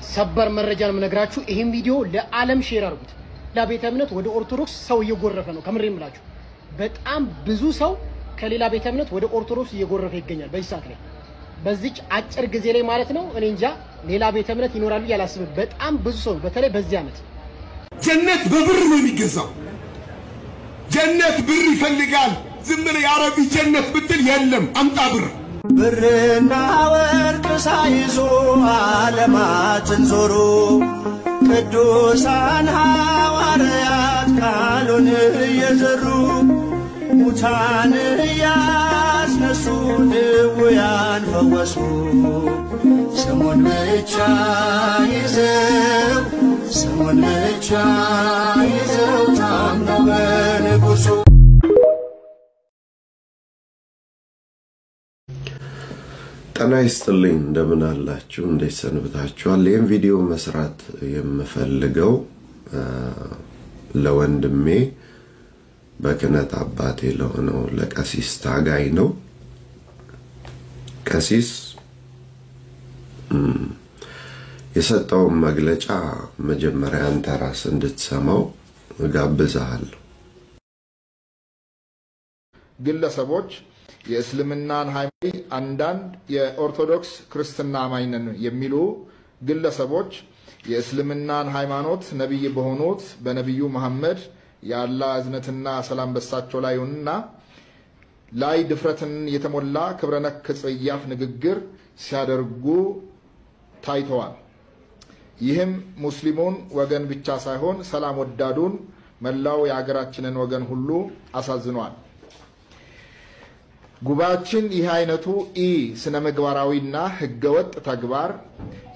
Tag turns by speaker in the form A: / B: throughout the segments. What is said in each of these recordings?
A: ሰበር መረጃን ምነግራችሁ ይሄን ቪዲዮ ለዓለም ሼር አድርጉት። ለቤተ እምነት ወደ ኦርቶዶክስ ሰው እየጎረፈ ነው። ከምሬም ብላችሁ በጣም ብዙ ሰው ከሌላ ቤተ እምነት ወደ ኦርቶዶክስ እየጎረፈ ይገኛል በዚህ ሰዓት ላይ በዚች አጭር ጊዜ ላይ ማለት ነው። እኔ እንጃ ሌላ ቤተ እምነት ይኖራሉ ያላስብ በጣም ብዙ ሰው በተለይ በዚህ አመት
B: ጀነት በብር ነው የሚገዛው። ጀነት ብር ይፈልጋል። ዝም ብለህ ያረቢ ጀነት ብትል የለም አምጣ ብር
C: ብርና ወርቅ ሳይዙ ዓለማትን ዞሩ ቅዱሳን ሐዋርያት ቃሉን እየዘሩ ሙታን እያስነሱ ድውያን ፈወሱ። ስሙን ብቻ ይዘው ታምነው በንጉሡ
D: ጤና ይስጥልኝ እንደምን አላችሁ እንዴት ሰንብታችኋል? ይሄን ቪዲዮ መስራት የምፈልገው ለወንድሜ በክህነት አባቴ ለሆነው ለቀሲስ ታጋይ ነው። ቀሲስ የሰጠው መግለጫ መጀመሪያ አንተ ራስህ እንድትሰማው ጋብዛለሁ።
E: ግለሰቦች የእስልምናን ሃይማኖት አንዳንድ የኦርቶዶክስ ክርስትና አማኝነን የሚሉ ግለሰቦች የእስልምናን ሃይማኖት ነብይ በሆኑት በነብዩ መሐመድ ያላህ እዝነትና ሰላም በሳቸው ላይ ይሁንና ላይ ድፍረትን የተሞላ ክብረነክ ጽያፍ ንግግር ሲያደርጉ ታይተዋል። ይህም ሙስሊሙን ወገን ብቻ ሳይሆን ሰላም ወዳዱን መላው የሀገራችንን ወገን ሁሉ አሳዝኗል። ጉባኤያችን ይህ አይነቱ ስነ ምግባራዊና ህገወጥ ተግባር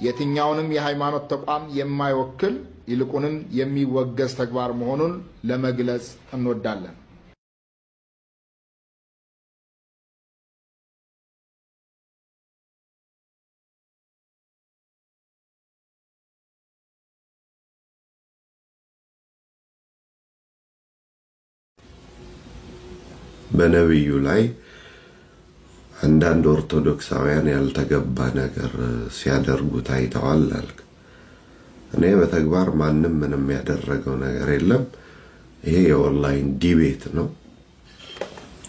E: የትኛውንም የሃይማኖት ተቋም የማይወክል ይልቁንም የሚወገዝ ተግባር መሆኑን ለመግለጽ እንወዳለን።
D: በነብዩ ላይ አንዳንድ ኦርቶዶክሳውያን ያልተገባ ነገር ሲያደርጉ ታይተዋል አልክ። እኔ በተግባር ማንም ምንም ያደረገው ነገር የለም። ይሄ የኦንላይን ዲቤት ነው።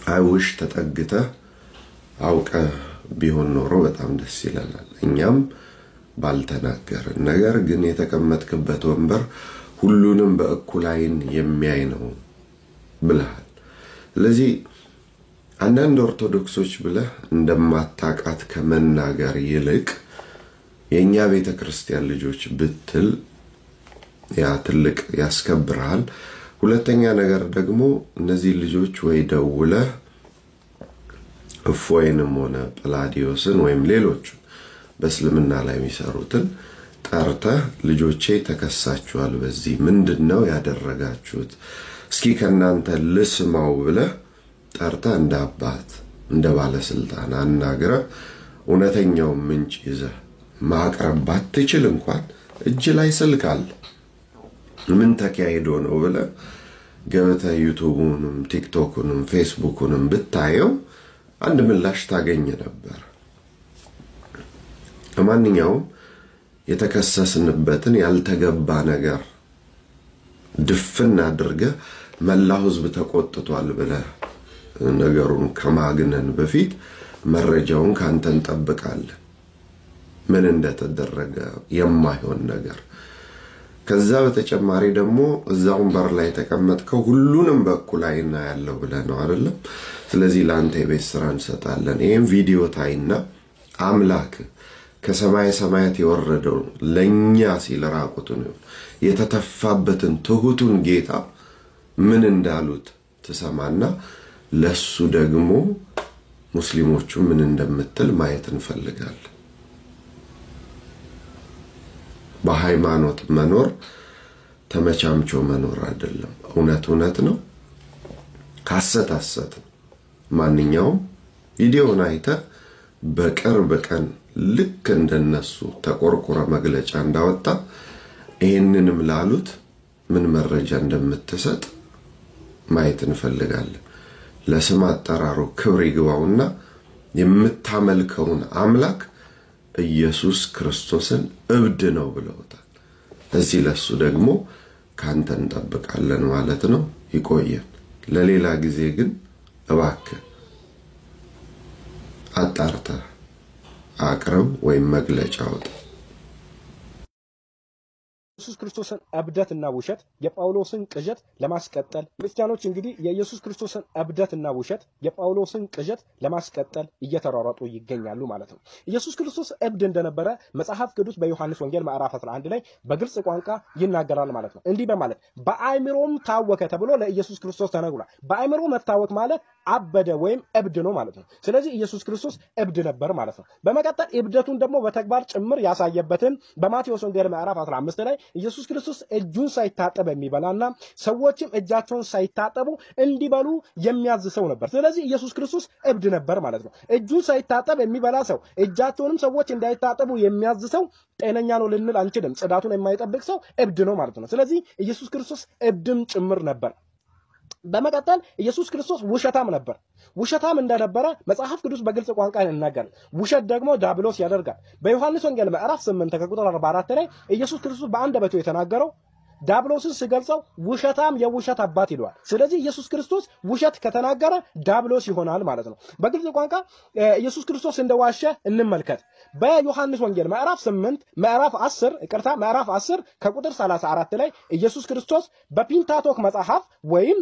D: አይውሽ ተጠግተህ አውቀህ ቢሆን ኖሮ በጣም ደስ ይላል። እኛም ባልተናገርን ነገር ግን የተቀመጥክበት ወንበር ሁሉንም በእኩል አይን የሚያይ ነው ብለሃል። ስለዚህ አንዳንድ ኦርቶዶክሶች ብለህ እንደማታቃት ከመናገር ይልቅ የኛ ቤተክርስቲያን ልጆች ብትል ያ ትልቅ ያስከብራል። ሁለተኛ ነገር ደግሞ እነዚህ ልጆች ወይ ደውለህ እፎይንም ሆነ ጵላዲዮስን ወይም ሌሎች በእስልምና ላይ የሚሰሩትን ጠርተህ ልጆቼ ተከሳችኋል በዚህ ምንድነው ያደረጋችሁት እስኪ ከናንተ ልስማው ብለህ ጠርተህ እንደ አባት እንደ ባለስልጣን አናግረህ እውነተኛው ምንጭ ይዘህ ማቅረብ ባትችል እንኳን እጅ ላይ ስልክ አለ ምን ተካሂዶ ነው ብለህ ገብተህ ዩቲዩብንም ቲክቶክንም ፌስቡክንም ብታየው አንድ ምላሽ ታገኝ ነበር። ለማንኛውም የተከሰስንበትን ያልተገባ ነገር ድፍን አድርገህ መላው ህዝብ ተቆጥቷል ብለህ ነገሩን ከማግነን በፊት መረጃውን ካንተ እንጠብቃለን። ምን እንደተደረገ የማይሆን ነገር ከዛ በተጨማሪ ደግሞ እዛው በር ላይ ተቀመጥከው ሁሉንም በኩል አይና ያለው ብለህ ነው አይደለም? ስለዚህ ላንተ የቤት ስራ እንሰጣለን። ይሄን ቪዲዮ ታይና አምላክ ከሰማይ ሰማያት የወረደው ለኛ ሲል ራቁቱን የተተፋበትን ትሁቱን ጌታ ምን እንዳሉት ተሰማና ለሱ ደግሞ ሙስሊሞቹ ምን እንደምትል ማየት እንፈልጋለን። በሃይማኖት መኖር ተመቻምቾ መኖር አይደለም። እውነት ነው፣ ሐሰት ሐሰት ነው። ማንኛውም ቪዲዮውን አይተህ በቅርብ ቀን ልክ እንደነሱ ተቆርቆረ መግለጫ እንዳወጣ ይሄንንም ላሉት ምን መረጃ እንደምትሰጥ ማየት እንፈልጋለን። ለስም አጠራሩ ክብር ይግባውና የምታመልከውን አምላክ ኢየሱስ ክርስቶስን እብድ ነው ብለውታል። እዚህ ለሱ ደግሞ ካንተ እንጠብቃለን ማለት ነው። ይቆየን። ለሌላ ጊዜ ግን እባክህ አጣርተህ አቅርብ ወይም መግለጫ አውጣ።
F: ኢየሱስ ክርስቶስን እብደትና ውሸት የጳውሎስን ቅዠት ለማስቀጠል ክርስቲያኖች እንግዲህ የኢየሱስ ክርስቶስን እብደትና ውሸት የጳውሎስን ቅዠት ለማስቀጠል እየተሯሯጡ ይገኛሉ ማለት ነው። ኢየሱስ ክርስቶስ እብድ እንደነበረ መጽሐፍ ቅዱስ በዮሐንስ ወንጌል ምዕራፍ 11 ላይ በግልጽ ቋንቋ ይናገራል ማለት ነው። እንዲህ በማለት በአእምሮም ታወከ ተብሎ ለኢየሱስ ክርስቶስ ተነግሯል። በአእምሮ መታወክ ማለት አበደ ወይም እብድ ነው ማለት ነው። ስለዚህ ኢየሱስ ክርስቶስ እብድ ነበር ማለት ነው። በመቀጠል እብደቱን ደግሞ በተግባር ጭምር ያሳየበትን በማቴዎስ ወንጌል ምዕራፍ 15 ላይ ኢየሱስ ክርስቶስ እጁን ሳይታጠብ የሚበላና ሰዎችም እጃቸውን ሳይታጠቡ እንዲበሉ የሚያዝ ሰው ነበር። ስለዚህ ኢየሱስ ክርስቶስ እብድ ነበር ማለት ነው። እጁን ሳይታጠብ የሚበላ ሰው፣ እጃቸውንም ሰዎች እንዳይታጠቡ የሚያዝ ሰው ጤነኛ ነው ልንል አንችልም። ጽዳቱን የማይጠብቅ ሰው እብድ ነው ማለት ነው። ስለዚህ ኢየሱስ ክርስቶስ እብድም ጭምር ነበር። በመቀጠል ኢየሱስ ክርስቶስ ውሸታም ነበር። ውሸታም እንደነበረ መጽሐፍ ቅዱስ በግልጽ ቋንቋ ይናገራል። ውሸት ደግሞ ዲያብሎስ ያደርጋል። በዮሐንስ ወንጌል ምዕራፍ 8 ከቁጥር 44 ላይ ኢየሱስ ክርስቶስ በአንደበቱ የተናገረው ዲያብሎስን ሲገልጸው ውሸታም የውሸት አባት ይለዋል። ስለዚህ ኢየሱስ ክርስቶስ ውሸት ከተናገረ ዲያብሎስ ይሆናል ማለት ነው። በግልጽ ቋንቋ ኢየሱስ ክርስቶስ እንደዋሸ እንመልከት። በዮሐንስ ወንጌል ምዕራፍ 8 ምዕራፍ 10 ከቁጥር 34 ላይ ኢየሱስ ክርስቶስ በፒንታቶክ መጽሐፍ ወይም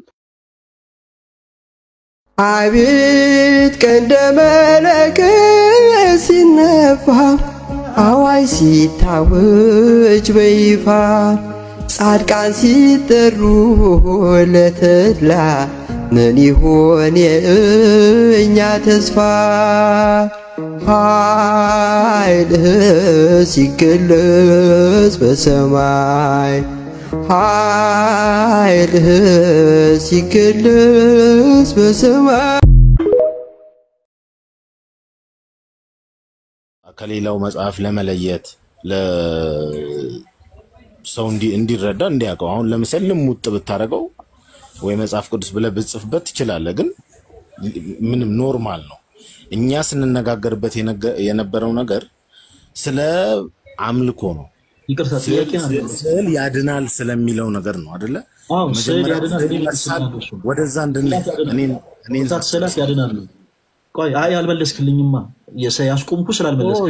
G: አቤት ቀንደ መለከት ሲነፋ አዋጅ ሲታወጅ በይፋ ጻድቃን ሲጠሩ ለተድላ ምን ይሆን የእኛ ተስፋ? ኃይልህ ሲገለጽ በሰማይ ኃይልህ ሲገለጽ በሰማይ
H: ከሌላው መጽሐፍ ለመለየት ለሰው እንዲረዳ እንዲያውቀው አሁን ለምሳሌ ልሙጥ ብታረገው ወይ መጽሐፍ ቅዱስ ብለህ ብጽፍበት ትችላለህ፣ ግን ምንም ኖርማል ነው። እኛ ስንነጋገርበት የነበረው ነገር ስለ አምልኮ ነው።
I: ይቅርታ
H: ስዕል ያድናል ስለሚለው ነገር ነው አይደለ?
I: አዎ ስዕል ያድናል
H: ወደዛ እኔን
I: ስዕላት ያድናል። ቆይ አይ አልመለስክልኝማ። ያስቆምኩ ስላልመለስክ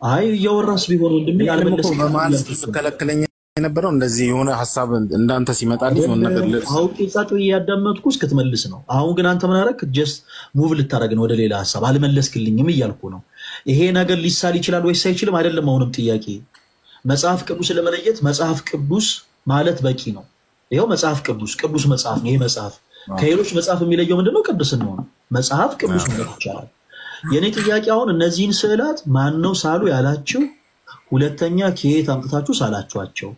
I: አይ እያወራስ ቢሆን ወንድሜ አልመለስክልኝ
H: በማለት ተከለከለኝ የነበረው እንደዚህ የሆነ ሐሳብ እንዳንተ ሲመጣልኝ ነው ነገር
I: አውቄ ጻጡ ያዳመጥኩ እስክትመልስ ነው። አሁን ግን አንተ ምን አደረክ? ጀስት ሙቭ ልታረግ ነው ወደ ሌላ ሐሳብ። አልመለስክልኝም እያልኩ ነው። ይሄ ነገር ሊሳል ይችላል ወይስ አይችልም አይደለም። አሁንም ጥያቄ መጽሐፍ ቅዱስ ለመለየት መጽሐፍ ቅዱስ ማለት በቂ ነው። ይሄው መጽሐፍ ቅዱስ መጽሐፍ ነው። ይሄ መጽሐፍ ከሌሎች መጽሐፍ የሚለየው ምንድነው? ቅዱስናው ነው። መጽሐፍ ቅዱስ ማለት ይቻላል። የኔ ጥያቄ አሁን እነዚህን ስዕላት ማን ነው ሳሉ ያላችሁ? ሁለተኛ ከየት አምጥታችሁ ሳላችኋቸው?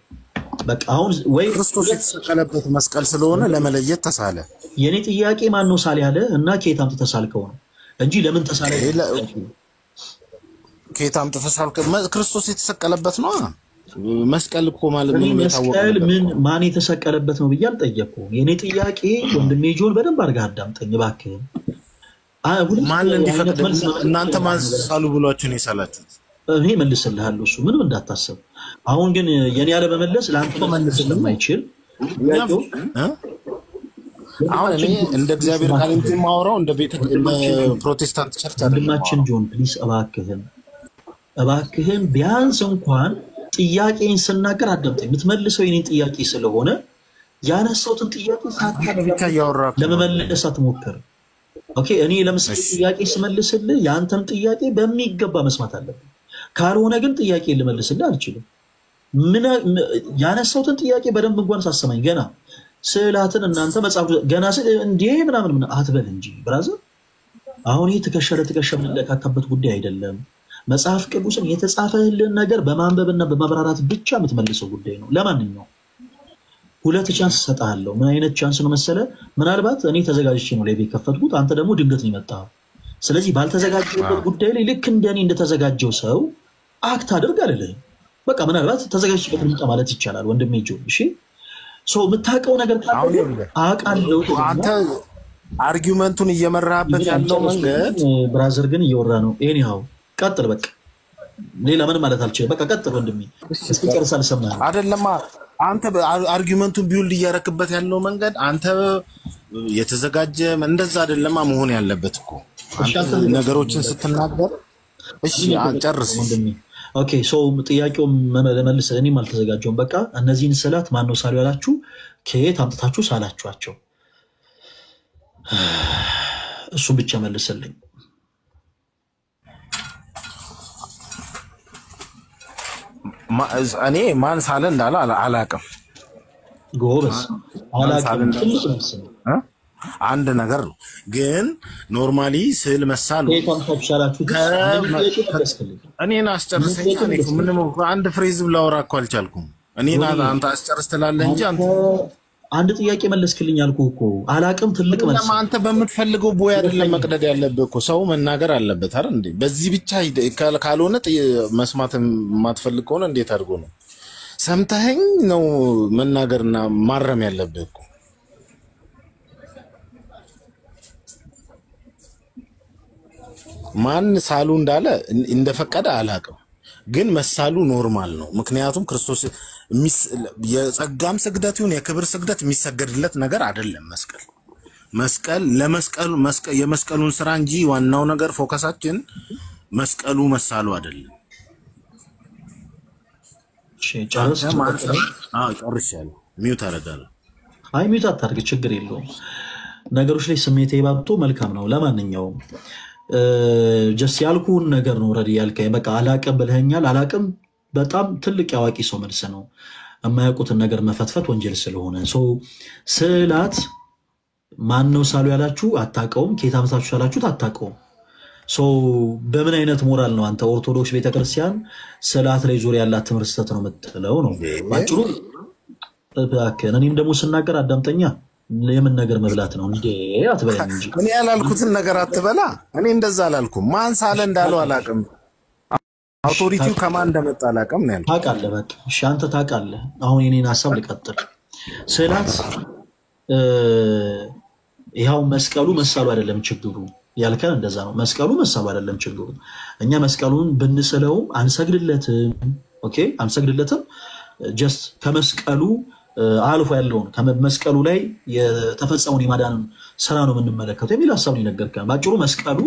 I: በቃ አሁን ወይ
H: ክርስቶስ የተሰቀለበት መስቀል ስለሆነ ለመለየት ተሳለ።
I: የኔ ጥያቄ ማን ነው ሳል ያለ እና ከየት አምጥተህ ሳልከው ነው እንጂ ለምን ተሳለ?
H: ከየት አምጥተህ ሳልከው? ክርስቶስ የተሰቀለበት ነው። መስቀል እኮ ማለት
I: መስቀል ምን ማን የተሰቀለበት ነው ብዬ አልጠየቅኩም። የኔ ጥያቄ ወንድሜ ጆን በደንብ አድርገህ አዳምጠኝ እባክህ።
H: ማን እንዲፈቅድ እናንተ ማን ሳሉ ብሏችሁ ነው የሳላችሁት?
I: እኔ መልስልሃለሁ፣ እሱ ምንም እንዳታስብ። አሁን ግን የኔ ያለ መመለስ ለአንተ መልስ ስለማይችል
H: አሁን እኔ እንደ እግዚአብሔር ቃል እንጂ ማውራው እንደ ፕሮቴስታንት ቸርች አይደለም።
I: ወንድማችን ጆን ፕሊስ እባክህን ቢያንስ እንኳን ጥያቄን ስናገር አዳምጠኝ። የምትመልሰው የኔን ጥያቄ ስለሆነ ያነሳሁትን ጥያቄ ለመመለስ አትሞክር። ኦኬ እኔ ለምሳሌ ጥያቄ ስመልስልህ ያንተን ጥያቄ በሚገባ መስማት አለብኝ። ካልሆነ ግን ጥያቄ ልመልስልህ አልችልም። ያነሳሁትን ጥያቄ በደንብ እንኳን ሳሰማኝ ገና ስዕላትን እናንተ መጽሐፍ ገና እንዴ ምናምን አትበል እንጂ ብራዘር። አሁን ይሄ ትከሻ ለትከሻ የምንለካካበት ጉዳይ አይደለም። መጽሐፍ ቅዱስን የተጻፈልን ነገር በማንበብና በማብራራት ብቻ የምትመልሰው ጉዳይ ነው። ለማንኛውም ሁለት ቻንስ ሰጣለሁ። ምን አይነት ቻንስ ነው መሰለ? ምናልባት እኔ ተዘጋጅቼ ነው ላይ ከፈትኩት፣ አንተ ደግሞ ድንገት ነው የመጣው። ስለዚህ ባልተዘጋጀበት ጉዳይ ላይ ልክ እንደኔ እንደተዘጋጀው ሰው አክት አድርግ አልልህም። በቃ ምናልባት ተዘጋጅቼበት ልምጣ ማለት ይቻላል ወንድሜ ጆን። እሺ ሶ የምታውቀው ነገር ካለ አውቃለሁ።
H: አንተ አርጊውመንቱን እየመራህበት ያለው መንገድ
I: ብራዘር ግን እየወራ ነው። ኤኒሃው ቀጥል በቃ ሌላ ምን ማለት አልችልም በቃ ቀጥል ወንድሜ እስኪ ጨርስ አልሰማህም
H: አይደለም አንተ አርጊውመንቱን ቢውልድ እያረክበት ያለው መንገድ አንተ የተዘጋጀ እንደዛ አይደለም መሆን ያለበት እኮ አንተ ነገሮችን ስትናገር እሺ ጨርስ
I: ወንድሜ ኦኬ ሶ ጥያቄው መመለስ እኔም አልተዘጋጀውም በቃ እነዚህን ስላት ማን ነው ሳሉ ያላችሁ ከየት አምጥታችሁ ሳላችኋቸው እሱ ብቻ መልስልኝ
H: እኔ ማን ሳለ እንዳለ አላቅም
I: ጎበዝ አላቅም ትልቅ ነው
H: አንድ ነገር ነው ግን ኖርማሊ ስዕል መሳል እኔን አስጨርሰኝ ምንም አንድ ፍሬዝ ብላወራ እኮ አልቻልኩም እኔን አንተ አስጨርስ ትላለህ እንጂ
I: አንድ ጥያቄ መለስክልኝ አልኩህ እኮ አላቅም ትልቅ መልስ
H: አንተ በምትፈልገው ቦይ አይደለም መቅደድ ያለብህ እኮ ሰው መናገር አለበት አይደል እንዴ በዚህ ብቻ ካልሆነ መስማት የማትፈልግ ከሆነ እንዴት አድርጎ ነው ሰምተኸኝ ነው መናገርና ማረም ያለብህ እኮ ማን ሳሉ እንዳለ እንደፈቀደ አላቅም ግን መሳሉ ኖርማል ነው ምክንያቱም ክርስቶስ የጸጋም ስግደት ይሁን የክብር ስግደት የሚሰገድለት ነገር አይደለም መስቀል ለመስቀሉ የመስቀሉን ስራ እንጂ ዋናው ነገር ፎከሳችን መስቀሉ መሳሉ አይደለም ጨርሻለሁ ሚውት አደርጋለሁ
I: አይ ሚውት አታርግ ችግር የለውም ነገሮች ላይ ስሜቴ ባብቶ መልካም ነው ለማንኛውም ጀስ ያልኩን ነገር ነው ረዲ ያልከኝ በቃ አላቀም ብለኸኛል አላቀም በጣም ትልቅ ያዋቂ ሰው መልስ ነው የማያውቁትን ነገር መፈትፈት ወንጀል ስለሆነ ስላት ማን ነው ሳሉ ያላችሁ አታውቀውም ከየት አምጥታችሁ ሳላችሁት አታውቀውም በምን አይነት ሞራል ነው አንተ ኦርቶዶክስ ቤተክርስቲያን ስላት ላይ ዙሪያ ያላት ትምህርት ስተት ነው የምትለው ነው ባጭሩ እኔም ደግሞ ስናገር አዳምጠኛ ለምን ነገር መብላት ነው እንዴ አትበለኝ እንጂ
H: እኔ ያላልኩትን ነገር አትበላ እኔ እንደዛ አላልኩም ማን ሳለ እንዳለው አላቅም አውቶሪቲው ከማን እንደመጣ አላቅም ነው
I: ታውቃለህ በቃ እሺ አንተ ታውቃለህ አሁን የኔን ሐሳብ ልቀጥል ስላት ይሄው መስቀሉ መሳሉ አይደለም ችግሩ ያልከን እንደዛ ነው መስቀሉ መሳሉ አይደለም ችግሩ እኛ መስቀሉን ብንስለው አንሰግድለትም ኦኬ አንሰግድለትም ጀስት ከመስቀሉ አልፎ ያለውን ከመስቀሉ ላይ የተፈጸመውን የማዳን ስራ ነው የምንመለከተው የሚል ሐሳብ ነው የነገርከን ባጭሩ መስቀሉ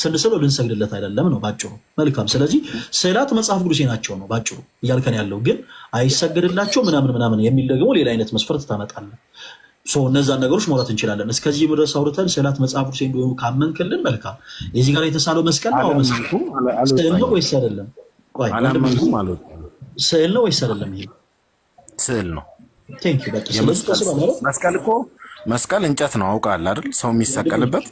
I: ስንስለው ልንሰግድለት አይደለም ነው ባጭሩ መልካም ስለዚህ ስዕላት መጽሐፍ ቅዱሴ ናቸው ነው ባጭሩ እያልከን ያለው ግን አይሰግድላቸው ምናምን የሚል ደግሞ ሌላ አይነት መስፈርት ታመጣለህ እነዛ ነገሮች ማውራት እንችላለን እስከዚህ ድረስ አውርተን ስዕላት መጽሐፍ ቅዱሴ እንደሆኑ ካመንክልን መልካም የዚህ ጋር የተሳለው መስቀል ነው መስቀሉ ስዕል ነው ወይስ አይደለም ቆይ ስዕል ነው ወይስ አይደለም ይሄ
H: ስዕል ነው
I: ቴንክ ዩ በቃ
H: መስቀል እንጨት ነው አውቃለህ አይደል ሰው የሚሰቀልበት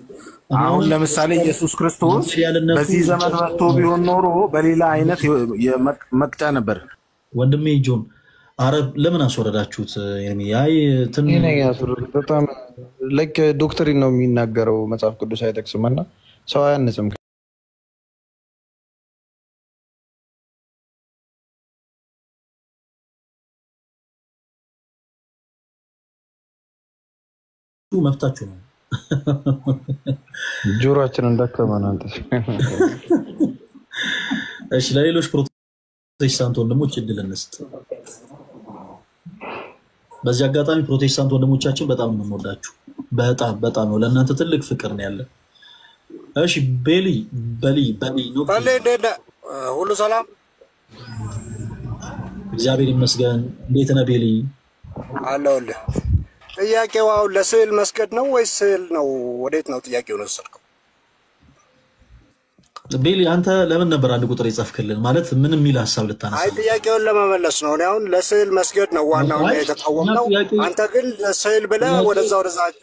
H: አሁን ለምሳሌ ኢየሱስ ክርስቶስ በዚህ ዘመን መጥቶ ቢሆን ኖሮ በሌላ አይነት መቅጫ ነበር
I: ወንድሜ ጆን አረብ ለምን አስወረዳችሁት አይ
J: በጣም ላይክ ዶክትሪን ነው የሚናገረው መጽሐፍ ቅዱስ አይጠቅስምና ሰው አያንጽም
I: መፍታችሁ ነው
J: ጆሮአችን እንደከመን አንተ
I: እሺ ለሌሎች ፕሮቴስታንት ወንድሞች እድል እንስጥ በዚህ አጋጣሚ ፕሮቴስታንት ወንድሞቻችን በጣም ነው የምንወዳችሁ በጣም ነው ለእናንተ ትልቅ ፍቅር ነው ያለ እሺ በሊ ነው
K: ሁሉ ሰላም
I: እግዚአብሔር ይመስገን እንዴት ነህ ቤሊ
K: አለሁልህ ጥያቄው አሁን ለስዕል መስገድ ነው ወይስ ስዕል ነው ወዴት ነው ጥያቄው ነው ሰርከው
I: ቤሊ አንተ ለምን ነበር አንድ ቁጥር ይጻፍክልን ማለት ምን የሚል ሐሳብ ልታነሳ
K: አይ ጥያቄውን ለመመለስ ነው አሁን ለስዕል መስገድ ነው ዋናው የተቃወመው አንተ ግን ለስዕል ብለህ ወደዛ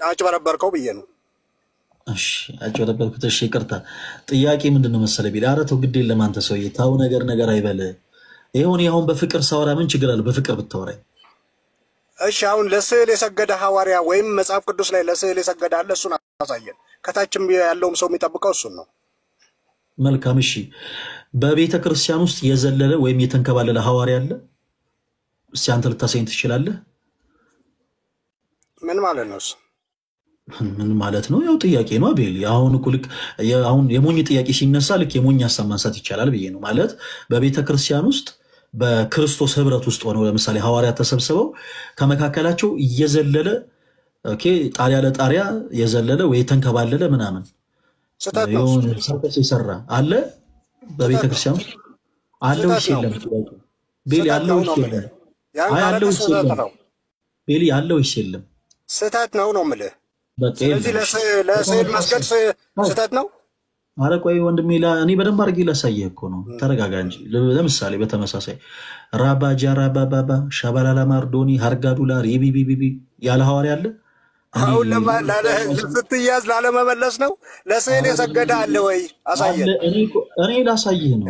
K: አጭበረበርከው ብዬ ነው
I: እሺ አጭበረበርኩት እሺ ይቅርታ ጥያቄ ምንድነው መሰለ ቤሊ ኧረ ተው ግድ የለም አንተ ሰውዬ ታው ነገር አይበል ይሁን በፍቅር ሳወራ ምን ችግር አለ በፍቅር ብታወራኝ
K: እሺ አሁን ለስዕል የሰገደ ሐዋርያ ወይም መጽሐፍ ቅዱስ ላይ ለስዕል የሰገደ አለ እሱን አሳየን ከታችም ያለውም ሰው የሚጠብቀው እሱን ነው
I: መልካም እሺ በቤተ ክርስቲያን ውስጥ የዘለለ ወይም የተንከባለለ ሐዋርያ አለ እስቲ አንተ ልታሳየኝ ትችላለህ
K: ምን ማለት ነው
I: ምን ማለት ነው? ያው ጥያቄ ነው አቤል። አሁን እኮ ልክ አሁን የሞኝ ጥያቄ ሲነሳ ልክ የሞኝ ሀሳብ ማንሳት ይቻላል ብዬ ነው ማለት በቤተ ክርስቲያን ውስጥ በክርስቶስ ህብረት ውስጥ ሆነው ለምሳሌ ሐዋርያት ተሰብስበው ከመካከላቸው እየዘለለ ኦኬ ጣሪያ ለጣሪያ የዘለለ ወይ ተንከባለለ ምናምን የሆነ ሰርተስ ይሰራ አለ በቤተ ክርስቲያን ውስጥ አለው ይችላል ቤል ያለው ይችላል አይ አለው ይችላል ቤል ያለው ይችላል
K: ስህተት ነው የምልህ። ስለዚህ ለስዕል መስገድ ስህተት ነው።
I: ኧረ ቆይ ወንድሜ እኔ በደንብ አድርጌ ላሳየህ እኮ ነው። ተረጋጋ እንጂ። ለምሳሌ በተመሳሳይ ራባ ጃራባባባ ሻባላላ ማርዶኒ ሃርጋዱላ ሪቢቢቢቢ ያለ ሐዋርያ አለ።
K: አሁን ስትያዝ ላለመመለስ ነው። ለስዕል የሰገደ አለ ወይ? አሳየን።
I: እኔ ላሳየህ ነው።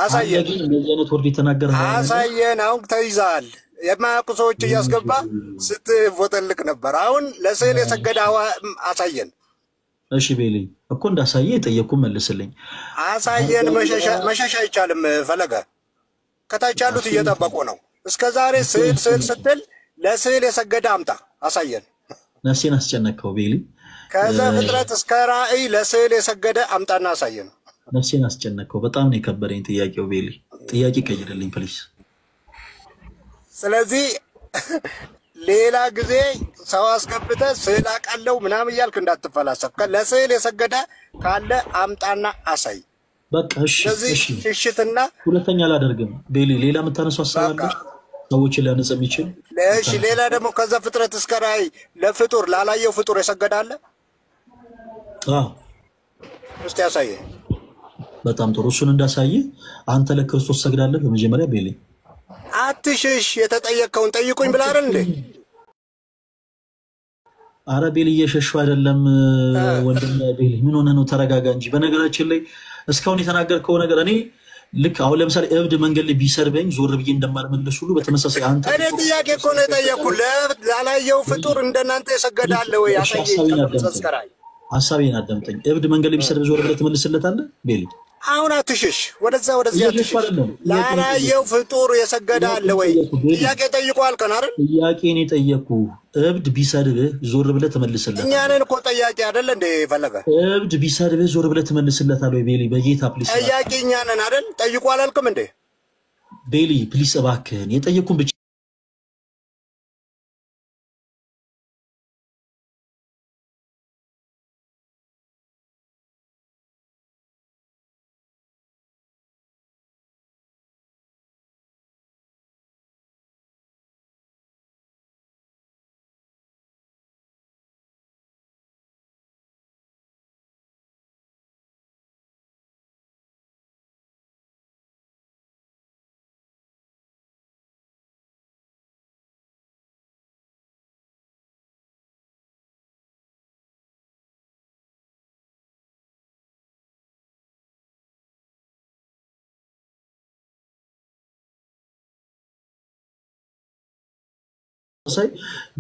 K: አሳየን።
I: እንደዚህ አይነት ወርድ የተናገረ
K: አሳየን። አሁን ተይዘሃል። የማያውቁ ሰዎች እያስገባ ስትቦጠልቅ ነበር። አሁን ለስዕል የሰገደ አሳየን።
I: እሺ ቤሊ እኮ እንዳሳየ የጠየቅኩ መልስልኝ።
K: አሳየን። መሸሻ አይቻልም። ፈለገ ከታች ያሉት እየጠበቁ ነው። እስከዛሬ ስዕል ስትል ለስዕል የሰገደ አምጣ አሳየን።
I: ነፍሴን አስጨነቅከው ቤሊ።
K: ከዛ ፍጥረት እስከ ራእይ ለስዕል የሰገደ አምጣና አሳየን።
I: ነፍሴን አስጨነቅከው። በጣም ነው የከበደኝ ጥያቄው ቤሊ። ጥያቄ ቀይርልኝ ፕሊዝ።
K: ስለዚህ ሌላ ጊዜ ሰው አስገብተህ ስዕል አውቃለሁ ምናምን እያልክ እንዳትፈላሰፍ። ለስዕል የሰገደ ካለ አምጣና አሳይ።
I: በቃ እሺ።
K: ሽሽትና
I: ሁለተኛ አላደርግም ቤሊ። ሌላ የምታነሳው ሐሳብ አለ ሰዎችን ሊያነጽ የሚችል?
K: እሺ። ሌላ ደግሞ ከዛ ፍጥረት እስከ ራእይ ለፍጡር ላላየው ፍጡር የሰገደ አለ? እስቲ ያሳየ።
I: በጣም ጥሩ። እሱን እንዳሳየ አንተ ለክርስቶስ ሰግዳለህ በመጀመሪያ ቤሊ።
K: አትሽሽ። የተጠየቀውን ጠይቁኝ ብለህ አይደል እንዴ?
I: አረ ቤሊ እየሸሹ አይደለም ወንድም ቤሊ። ምን ሆነ ነው? ተረጋጋ እንጂ። በነገራችን ላይ እስካሁን የተናገርከው ነገር እኔ ልክ አሁን ለምሳሌ እብድ መንገድ ላይ ቢሰርበኝ ዞር ብዬ እንደማልመለስ ሁሉ በተመሳሳይ አንተ
K: እኔ ጥያቄ እኮ ነው የጠየኩህ። ላላየው ፍጡር እንደናንተ የሰገደ አለ ወይ?
I: ሐሳቤን አዳምጠኝ። እብድ መንገድ ላይ ቢሰርብ ዞር ብለህ ትመልስለታለህ ቤሊ?
K: አሁን አትሽሽ፣ ወደዛ አትሽሽ። ላላየው ፍጡር የሰገደ አለ ወይ? ጥያቄ ጠይቆ አልከን አይደል?
I: ጥያቄን የጠየኩህ እብድ ቢሰድብህ ዞር ብለህ ትመልስለታለህ?
K: እኛ ነን እኮ ጥያቄ አይደል እንዴ? ፈለገ
I: እብድ ቢሰድብህ ዞር ብለህ ትመልስለታለህ ወይ ቤሊ? በጌታ ፕሊስ።
K: ጥያቄ እኛ ነን አይደል? ጠይቆ አላልክም እንዴ?
I: ቤሊ ፕሊስ እባክህን የጠየኩህን ብቻ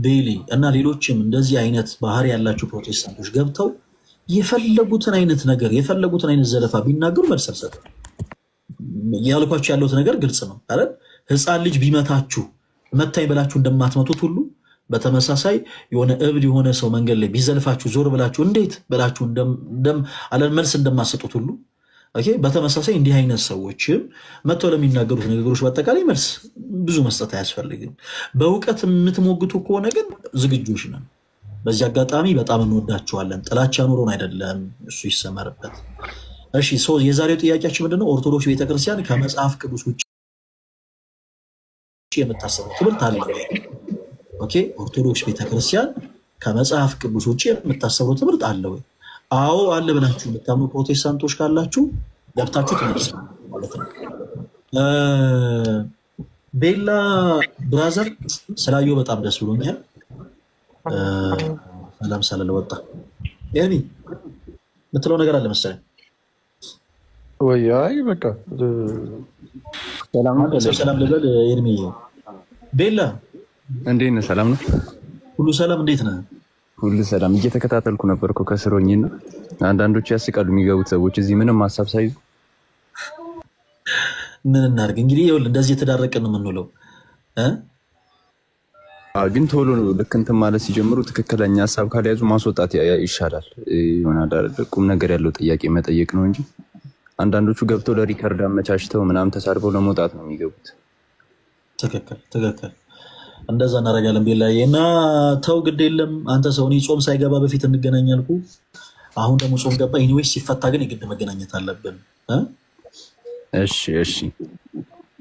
I: ቤሊ እና ሌሎችም እንደዚህ አይነት ባህሪ ያላቸው ፕሮቴስታንቶች ገብተው የፈለጉትን አይነት ነገር የፈለጉትን አይነት ዘለፋ ቢናገሩ መልስ አልሰጥም። ያልኳችሁ ያለውት ነገር ግልጽ ነው አይደል? ህፃን ልጅ ቢመታችሁ መታኝ ብላችሁ እንደማትመቱት ሁሉ በተመሳሳይ የሆነ እብድ የሆነ ሰው መንገድ ላይ ቢዘልፋችሁ ዞር ብላችሁ እንዴት ብላችሁ አለን መልስ እንደማትሰጡት ሁሉ ኦኬ። በተመሳሳይ እንዲህ አይነት ሰዎችም መተው ለሚናገሩት ነገሮች በአጠቃላይ መልስ ብዙ መስጠት አያስፈልግም። በእውቀት የምትሞግቱ ከሆነ ግን ዝግጆች ነን። በዚህ አጋጣሚ በጣም እንወዳቸዋለን። ጥላቻ ኑሮን አይደለም፣ እሱ ይሰመርበት። እሺ የዛሬው ጥያቄያችን ምንድነው? ኦርቶዶክስ ቤተክርስቲያን ከመጽሐፍ ቅዱስ ውጭ የምታሰበው ትምህርት አለ ወይ? ኦኬ። ኦርቶዶክስ ቤተክርስቲያን ከመጽሐፍ ቅዱስ ውጭ የምታሰበው ትምህርት አለ ወይ? አዎ አለ ብላችሁ የምታምኑ ፕሮቴስታንቶች ካላችሁ ገብታችሁ ትመልሱ ማለት ነው። ቤላ ብራዘር ስላየው በጣም ደስ ብሎኛል። ሰላም ስለወጣ ኤርሚ የምትለው ነገር አለ መሰለኝ
J: ወይ? አይ በቃ
I: ሰላም ልበል ኤርሚ። ቤላ
L: እንዴት ነህ? ሰላም ነው?
I: ሁሉ ሰላም፣ እንዴት ነህ?
L: ሁሉ ሰላም። እየተከታተልኩ ነበርኩ ከስሮኝና አንዳንዶቹ ያስቃሉ የሚገቡት ሰዎች እዚህ ምንም ሀሳብ ሳይዙ።
I: ምን እናድርግ እንግዲህ፣ ይኸውልህ እንደዚህ የተዳረቀን ነው የምንውለው።
L: ግን ቶሎ ነው ልክ እንትን ማለት ሲጀምሩ ትክክለኛ ሐሳብ ካልያዙ ማስወጣት ይሻላል። ይሆናል አይደል? ቁም ነገር ያለው ጥያቄ መጠየቅ ነው እንጂ አንዳንዶቹ ገብተው ለሪከርድ አመቻችተው ምናምን ተሳድበው ለመውጣት ነው የሚገቡት።
I: ትክክል። እንደዛ እናደርጋለን ቤላዬ እና ተው ግድ የለም አንተ ሰው። እኔ ጾም ሳይገባ በፊት እንገናኝ አልኩ። አሁን ደግሞ ጾም ገባ። ኤኒዌይስ ሲፈታ ግን የግድ መገናኘት አለብን።
L: እሺ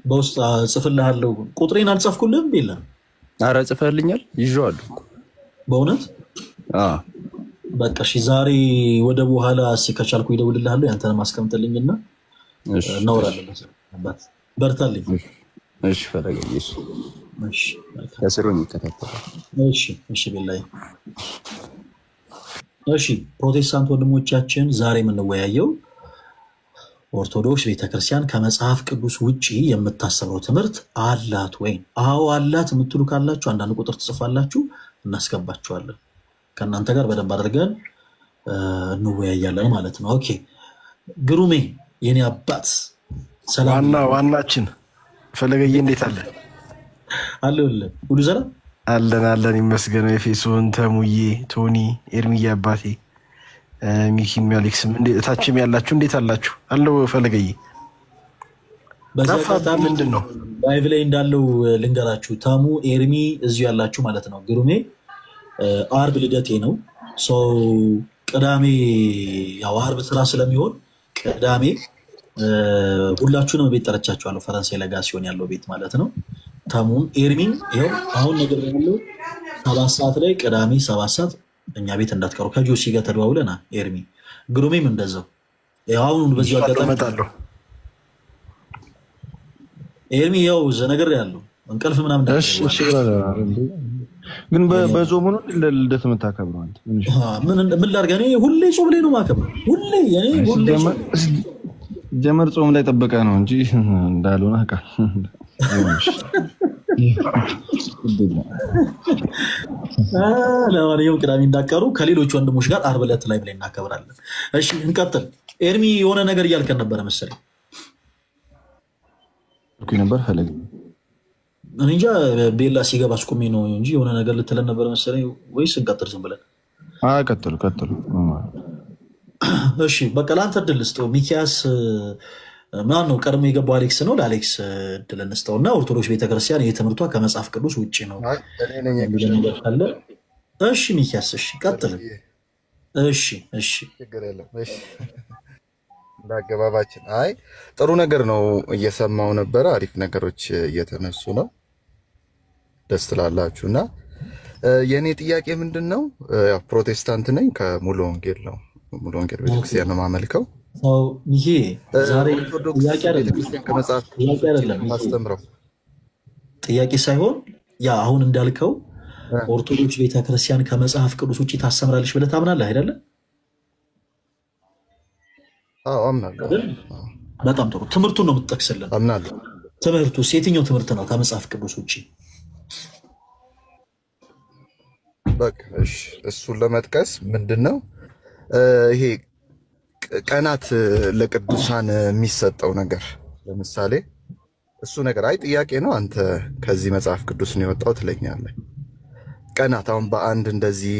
I: በውስጥ ጽፍልሃለሁ። ቁጥሬን አልጻፍኩልህም ቤላ?
L: ኧረ ጽፈህልኛል፣ ይዤዋለሁ
I: በእውነት። በቃ እሺ፣ ዛሬ ወደ በኋላ ከቻልኩ ይደውልልሃለሁ። ያንተንም አስቀምጥልኝና እናወራለን። በርታልኝ።
L: እሺ ፈለገኝ። እሺ ከስሩኝ ይከታተላል።
I: እሺ ቤላዬ። እሺ ፕሮቴስታንት ወንድሞቻችን ዛሬ የምንወያየው ኦርቶዶክስ ቤተክርስቲያን ከመጽሐፍ ቅዱስ ውጪ የምታስተምረው ትምህርት አላት ወይ? አዎ አላት የምትሉ ካላችሁ አንዳንድ ቁጥር ትጽፋላችሁ፣ እናስገባችኋለን። ከእናንተ ጋር በደንብ አድርገን እንወያያለን ማለት ነው። ኦኬ ግሩሜ የኔ አባት ሰላም።
M: ዋናችን ፈለገዬ እንዴት አለ?
I: አለሁልህ። ሁሉ ሰላም
M: አለን ይመስገነው። ኤፌሶን ተሙዬ፣ ቶኒ፣ ኤርሚያ አባቴ፣ ሚኪም አሌክስም ታችም ያላችሁ እንዴት አላችሁ? አለው ፈለገዬ
I: በዛታ ምንድን ነው ላይቭ ላይ እንዳለው ልንገራችሁ። ታሙ ኤርሚ እዚሁ ያላችሁ ማለት ነው። ግሩሜ አርብ ልደቴ ነው። ቅዳሜ ያው አርብ ስራ ስለሚሆን ቅዳሜ ሁላችሁንም ቤት ጠርቻችኋለሁ። ፈረንሳይ ለጋ ሲሆን ያለው ቤት ማለት ነው። ታሙን ኤርሚን ይኸው አሁን ነገር ያለው 7 ሰዓት ላይ ቅዳሜ 7 ሰዓት እኛ ቤት እንዳትቀሩ ከጆሲ ጋር ተደዋውለና ኤርሚ ግሩሜም እንደዛው አሁን በዚህ አጋጣሚ ኤርሚ ያው ዘነገር ያለው እንቅልፍ ምናምን
J: እሺ ግን በጾሙ ነው ለልደት የምታከብረው አንተ?
I: ምን ላድርግ እኔ ሁሌ ጾም ላይ ነው የማከብረው። ሁሌ
J: ጀመር ጾም ላይ ጠበቀ ነው እንጂ እንዳልሆነ አካ
I: ለማንኛውም ቅዳሜ እንዳቀሩ ከሌሎች ወንድሞች ጋር አርብ ዕለት ላይ እናከብራለን። እሺ እንቀጥል። ኤርሚ የሆነ ነገር እያልከን ነበረ መሰለኝ።
J: ነበር ፈለግ
I: እኔ እንጃ ቤላ ሲገባ አስቆሜ ነው እንጂ የሆነ ነገር ልትለን ነበር መሰለኝ። ወይስ እንቀጥል ዝም ብለን?
J: ቀጥሉ።
I: እሺ በቃ ለአንተ እድል ስጠው። ሚኪያስ ማን ነው ቀድሞ የገባው? አሌክስ ነው። ለአሌክስ እድል እንስጠውና ኦርቶዶክስ ቤተክርስቲያን የትምህርቷ ከመጽሐፍ ቅዱስ ውጭ ነው ካለ እሺ ሚኪያስ እሺ ቀጥል። እሺ
E: ችግር የለም። እሺ እንዳገባባችን ጥሩ ነገር ነው እየሰማው ነበረ። አሪፍ ነገሮች እየተነሱ ነው። ደስ ትላላችሁና የኔ ጥያቄ ምንድነው? ያው ፕሮቴስታንት ነኝ፣ ከሙሉ ወንጌል ነው። ሙሉ ወንጌል ቤተክርስቲያን ነው ማመልከው።
I: ይሄ ዛሬ ጥያቄ
E: ቤተክርስቲያን ከመጽሐፍ
I: አይደለም
E: ማስተምረው
I: ጥያቄ ሳይሆን ያ አሁን እንዳልከው ኦርቶዶክስ ቤተክርስቲያን ከመጽሐፍ ቅዱስ ውጪ ታስተምራለች ብለህ ታምናለህ አይደለ?
E: አምናለሁ።
I: በጣም ጥሩ። ትምህርቱን ነው የምትጠቅስልን?
E: አምናለሁ።
I: ትምህርቱ የትኛው ትምህርት ነው ከመጽሐፍ ቅዱስ ውጪ?
E: በቃ እሺ እሱን ለመጥቀስ ምንድነው ይሄ ቀናት ለቅዱሳን የሚሰጠው ነገር ለምሳሌ እሱ ነገር ጥያቄ ነው። አንተ ከዚህ መጽሐፍ ቅዱስ ነው የወጣው ትለኛለህ። ቀናት አሁን በአንድ እንደዚህ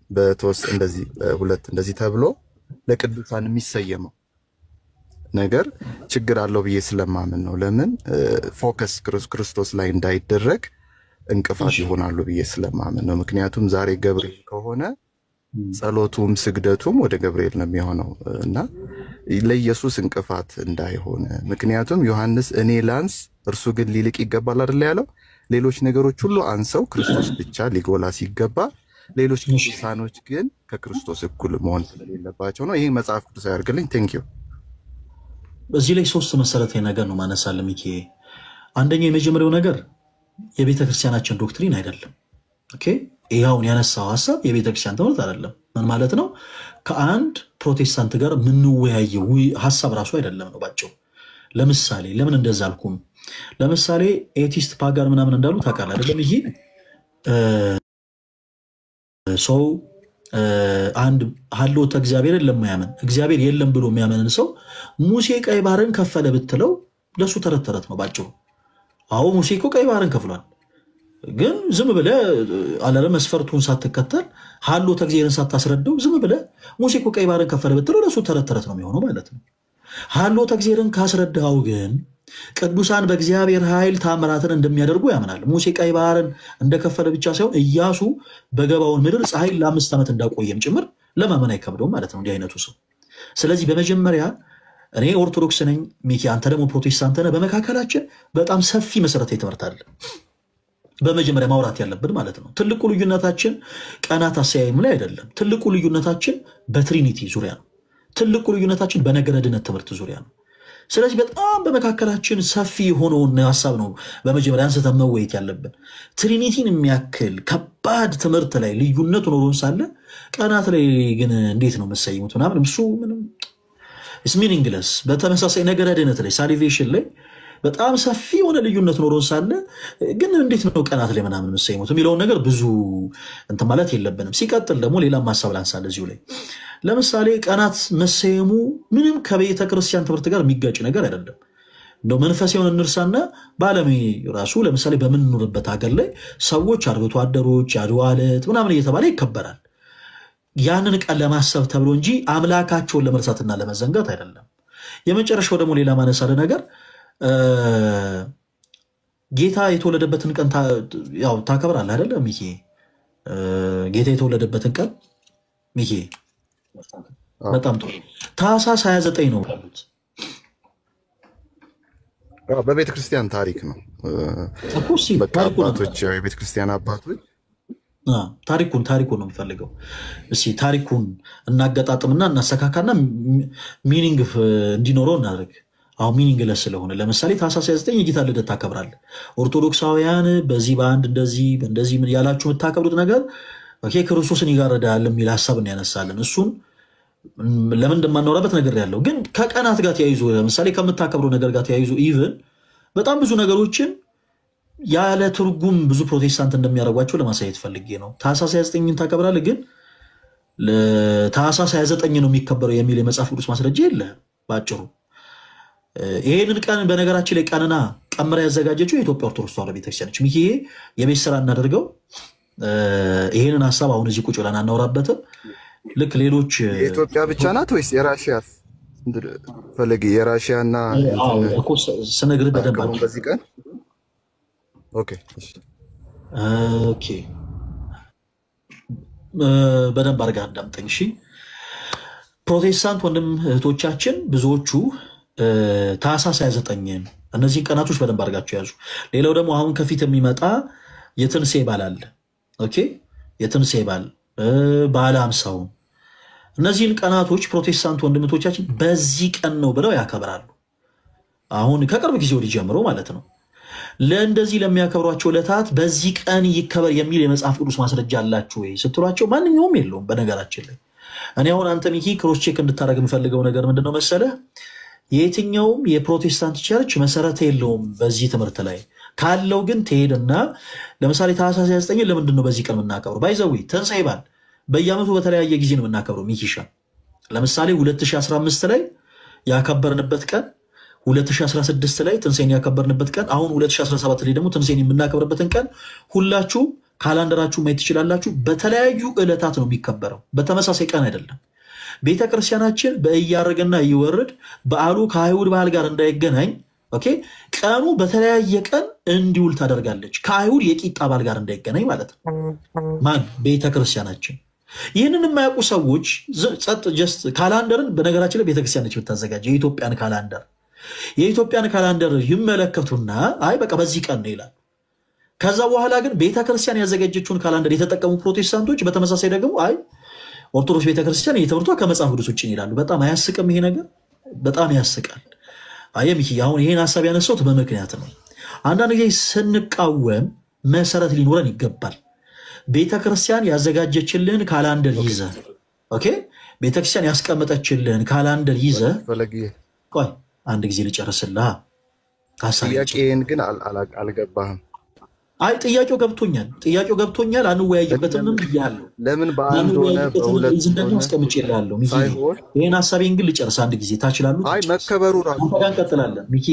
E: በተወሰነ እንደዚህ ሁለት እንደዚህ ተብሎ ለቅዱሳን የሚሰየመው ነገር ችግር አለው ብዬ ስለማምን ነው። ለምን ፎከስ ክርስቶስ ላይ እንዳይደረግ እንቅፋት ይሆናሉ ብዬ ስለማምን ነው። ምክንያቱም ዛሬ ገብርኤል ከሆነ ጸሎቱም ስግደቱም ወደ ገብርኤል ነው የሚሆነው እና ለኢየሱስ እንቅፋት እንዳይሆን። ምክንያቱም ዮሐንስ እኔ ላንስ እርሱ ግን ሊልቅ ይገባል አይደል ያለው። ሌሎች ነገሮች ሁሉ አንሰው ክርስቶስ ብቻ ሊጎላ ሲገባ፣ ሌሎች ቅዱሳኖች ግን ከክርስቶስ እኩል መሆን ስለሌለባቸው ነው። ይሄ መጽሐፍ ቅዱስ ያርግልኝ። ቴንክ ዩ።
I: በዚህ ላይ 3 መሰረታዊ ነገር ነው ማነሳለ ሚኪ። አንደኛው የመጀመሪያው ነገር የቤተክርስቲያናችን ዶክትሪን አይደለም። ኦኬ ይሄውን ያነሳው ሐሳብ የቤተክርስቲያን ትምህርት አይደለም። ምን ማለት ነው? ከአንድ ፕሮቴስታንት ጋር የምንወያየው ሐሳብ ራሱ አይደለም ነው ባጭው። ለምሳሌ ለምን እንደዛ አልኩም? ለምሳሌ ኤቲስት ፓጋን ምናምን እንዳሉ ታውቃለህ አይደለም? ይሄ ሰው አንድ ሀልዎተ እግዚአብሔር ለማያምን እግዚአብሔር የለም ብሎ የሚያምንን ሰው ሙሴ ቀይ ባህርን ከፈለ ብትለው ለሱ ተረት ነው ባጭው። አዎ ሙሴ እኮ ቀይ ባህርን ከፍሏል። ግን ዝም ብለህ አላለ መስፈርቱን ሳትከተል ሀሎተ እግዚአብሔርን ሳታስረዳው ዝም ብለህ ሙሴ እኮ ቀይ ባህርን ከፈለ ብትለው ለሱ ተረት ተረት ነው የሚሆነው ማለት ነው። ሀሎተ እግዚአብሔርን ካስረዳው ግን ቅዱሳን በእግዚአብሔር ኃይል ታምራትን እንደሚያደርጉ ያምናል። ሙሴ ቀይ ባህርን እንደከፈለ ብቻ ሳይሆን ኢያሱ በገባውን ምድር ፀሐይ ለ5 ዓመት እንዳቆየም ጭምር ለማመን አይከብደውም ማለት ነው እንዲህ አይነቱ ሰው። ስለዚህ በመጀመሪያ እኔ ኦርቶዶክስ ነኝ፣ ሚኪ አንተ ደግሞ ፕሮቴስታንት ነህ። በመካከላችን በጣም ሰፊ መሰረታዊ ትምህርት አለ። በመጀመሪያ ማውራት ያለብን ማለት ነው። ትልቁ ልዩነታችን ቀናት አሰያይም ላይ አይደለም። ትልቁ ልዩነታችን በትሪኒቲ ዙሪያ ነው። ትልቁ ልዩነታችን በነገረ ድነት ትምህርት ዙሪያ ነው። ስለዚህ በጣም በመካከላችን ሰፊ የሆነውን ሀሳብ ነው በመጀመሪያ አንስተን መወየት ያለብን። ትሪኒቲን የሚያክል ከባድ ትምህርት ላይ ልዩነት ኖሮን ሳለ ቀናት ላይ ግን እንዴት ነው መሰይሙት ምናምን እሱ ምንም ኢስ ሚኒንግለስ። በተመሳሳይ ነገረ ድነት ላይ ሳሊቬሽን ላይ በጣም ሰፊ የሆነ ልዩነት ኖሮን ሳለ ግን እንዴት ነው ቀናት ላይ ምናምን መሰይሙት የሚለውን ነገር ብዙ እንትን ማለት የለብንም። ሲቀጥል ደግሞ ሌላም ሀሳብ ላንሳለ እዚሁ ላይ ለምሳሌ ቀናት መሰየሙ ምንም ከቤተ ክርስቲያን ትምህርት ጋር የሚጋጭ ነገር አይደለም። እንደው መንፈሳዊውን እንርሳና በዓለም ራሱ ለምሳሌ በምንኖርበት ሀገር ላይ ሰዎች አርብቶ አደሮች የአድዋ ዕለት ምናምን እየተባለ ይከበራል። ያንን ቀን ለማሰብ ተብሎ እንጂ አምላካቸውን ለመርሳትና ለመዘንጋት አይደለም። የመጨረሻው ደግሞ ሌላ ማነሳለ ነገር ጌታ የተወለደበትን ቀን ያው ታከብራለህ አይደለ ሚኪ? ጌታ የተወለደበትን ቀን ሚኪ በጣም ጥሩ። ታኅሳስ 29 ነው ያሉት።
E: በቤተ ክርስቲያን ታሪክ ነው። በቃ አባቶች የቤተ ክርስቲያን አባቶች
I: ታሪኩን ነው የምፈልገው። እስኪ ታሪኩን እናገጣጥምና እናሰካካና ሚኒንግ እንዲኖረው እናደርግ። አሁን ሚኒንግለስ ስለሆነ ለምሳሌ ታኅሳስ 29 የጌታ ልደት ታከብራለህ። ኦርቶዶክሳውያን በዚህ በአንድ እንደዚህ ምን ያላችሁ የምታከብሩት ነገር ኦኬ ክርስቶስን ይጋርዳል የሚል ሐሳብን ያነሳልን። እሱን ለምን እንደማናወራበት ነገር ያለው ግን ከቀናት ጋር ተያይዞ ለምሳሌ ከምታከብረው ነገር ጋር ተያይዞ ኢቭን በጣም ብዙ ነገሮችን ያለ ትርጉም ብዙ ፕሮቴስታንት እንደሚያደርጓቸው ለማሳየት ፈልጌ ነው። ታኅሳስ 29ን ታከብራለህ ግን ታኅሳስ 29 ነው የሚከበረው የሚል የመጽሐፍ ቅዱስ ማስረጃ የለህም ባጭሩ። ይሄንን ቀን በነገራችን ላይ ቀንና ቀመራ ያዘጋጀችው የኢትዮጵያ ኦርቶዶክስ ተዋሕዶ ቤተክርስቲያን ነች። ሚኪ የቤት ስራ እናደርገው። ይሄንን ሐሳብ አሁን እዚህ ቁጭ ብለን አናወራበትም። ልክ ሌሎች
E: የኢትዮጵያ ብቻ ናት ወይስ የራሺያ ፈለጊ የራሺያና
I: እኮ ስነግርህ በደንብ አድርገህ
E: በዚህ ቀን ኦኬ
I: በደንብ አድርገህ አዳምጠኝ እሺ። ፕሮቴስታንት ወንድም እህቶቻችን ብዙዎቹ ታኅሳስ 29 እነዚህን ቀናቶች በደንብ አድርጋችሁ ያዙ። ሌላው ደግሞ አሁን ከፊት የሚመጣ የትንሣኤ በዓል አለ። ኦኬ የትንሣኤ በዓል በዓለ ሃምሳውን እነዚህን ቀናቶች ፕሮቴስታንት ወንድሞቻችን በዚህ ቀን ነው ብለው ያከብራሉ። አሁን ከቅርብ ጊዜ ወዲህ ጀምሮ ማለት ነው። ለእንደዚህ ለሚያከብሯቸው ዕለታት በዚህ ቀን ይከበር የሚል የመጽሐፍ ቅዱስ ማስረጃ አላችሁ ወይ ስትሏቸው ማንኛውም የለውም። በነገራችን ላይ እኔ አሁን አንተ ሚኪ ክሮስ ቼክ እንድታደርግ የምፈልገው ነገር ምንድነው መሰለህ? የትኛውም የፕሮቴስታንት ቸርች መሰረት የለውም በዚህ ትምህርት ላይ። ካለው ግን ትሄድና ለምሳሌ ታኅሳስ 29 ለምንድን ነው በዚህ ቀን የምናከብረው? ባይዘዊ ትንሣኤ በዓል በየዓመቱ በተለያየ ጊዜ ነው የምናከብረው። ሚኪሻ ለምሳሌ 2015 ላይ ያከበርንበት ቀን፣ 2016 ላይ ትንሣኤን ያከበርንበት ቀን፣ አሁን 2017 ላይ ደግሞ ትንሣኤን የምናከብርበትን ቀን ሁላችሁ ካላንደራችሁ ማየት ትችላላችሁ። በተለያዩ ዕለታት ነው የሚከበረው፣ በተመሳሳይ ቀን አይደለም። ቤተ ክርስቲያናችን በእያረገና እየወረድ በዓሉ ከአይሁድ ባህል ጋር እንዳይገናኝ ኦኬ ቀኑ በተለያየ ቀን እንዲውል ታደርጋለች። ከአይሁድ የቂጣ በዓል ጋር እንዳይገናኝ ማለት ነው። ማን ቤተ ክርስቲያናችን። ይህንን የማያውቁ ሰዎች ጸጥ ጀስት ካላንደርን በነገራችን ላይ ቤተክርስቲያን ነች የምታዘጋጀው የኢትዮጵያን ካላንደር። የኢትዮጵያን ካላንደር ይመለከቱና አይ በቃ በዚህ ቀን ነው ይላል። ከዛ በኋላ ግን ቤተክርስቲያን ያዘጋጀችውን ካላንደር የተጠቀሙ ፕሮቴስታንቶች በተመሳሳይ ደግሞ አይ ኦርቶዶክስ ቤተክርስቲያን እየተመርቷ ከመጽሐፍ ቅዱስ ውጭ ይላሉ። በጣም አያስቅም? ይሄ ነገር በጣም ያስቃል። አየህ ሚኪ አሁን ይሄን ሐሳብ ያነሳሁት በምክንያት ነው። አንዳንድ ጊዜ ስንቃወም መሰረት ሊኖረን ይገባል። ቤተክርስቲያን ያዘጋጀችልን ካላንደር ይዘህ ኦኬ ቤተክርስቲያን ያስቀመጠችልን ካላንደር ይዘህ ቆይ አንድ ጊዜ ልጨርስልህ።
E: ጥያቄን ግን አልገባህም።
I: አይ ጥያቄው ገብቶኛል። አንወያይበትም ብያለሁ።
E: ለምን በአንድ ሆነ በሁለት
I: እንደዚህ አስቀምጬልሃለሁ ሚኪ። ይሄን ሐሳቤን ግን ልጨርስ አንድ ጊዜ ታችላሉ።
E: አይ መከበሩ ራሱ
I: እንቀጥላለን ሚኪ።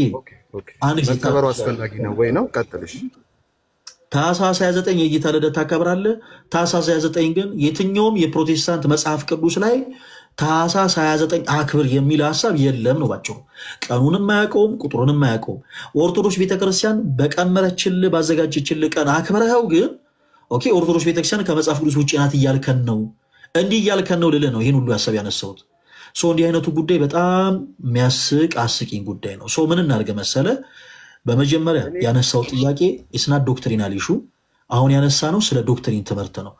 I: አንድ ጊዜ
E: መከበሩ አስፈላጊ ነው ወይ ነው? ቀጥልሽ።
I: ታኅሳስ 29 የጌታ ልደት ታከብራለህ። ታኅሳስ 29 ግን የትኛውም የፕሮቴስታንት መጽሐፍ ቅዱስ ላይ ታኅሳስ 29 አክብር የሚል ሐሳብ የለም ነው ባጭሩ። ቀኑንም አያውቀውም፣ ቁጥሩንም አያውቀውም። ኦርቶዶክስ ቤተክርስቲያን በቀመረችልህ ባዘጋጀችልህ ቀን አክብረኸው ግን ኦኬ ኦርቶዶክስ ቤተክርስቲያን ከመጽሐፍ ቅዱስ ውጭ ናት እያልከን ነው፣ እንዲህ እያልከን ነው ልልህ ነው ይህን ሁሉ ሐሳብ ያነሳሁት። እንዲህ አይነቱ ጉዳይ በጣም የሚያስቅ አስቂኝ ጉዳይ ነው። ምን እናድርግ መሰለ፣ በመጀመሪያ ያነሳው ጥያቄ ኢስናት ዶክትሪናል ኢሹ። አሁን ያነሳ ነው ስለ ዶክትሪን ትምህርት ነው።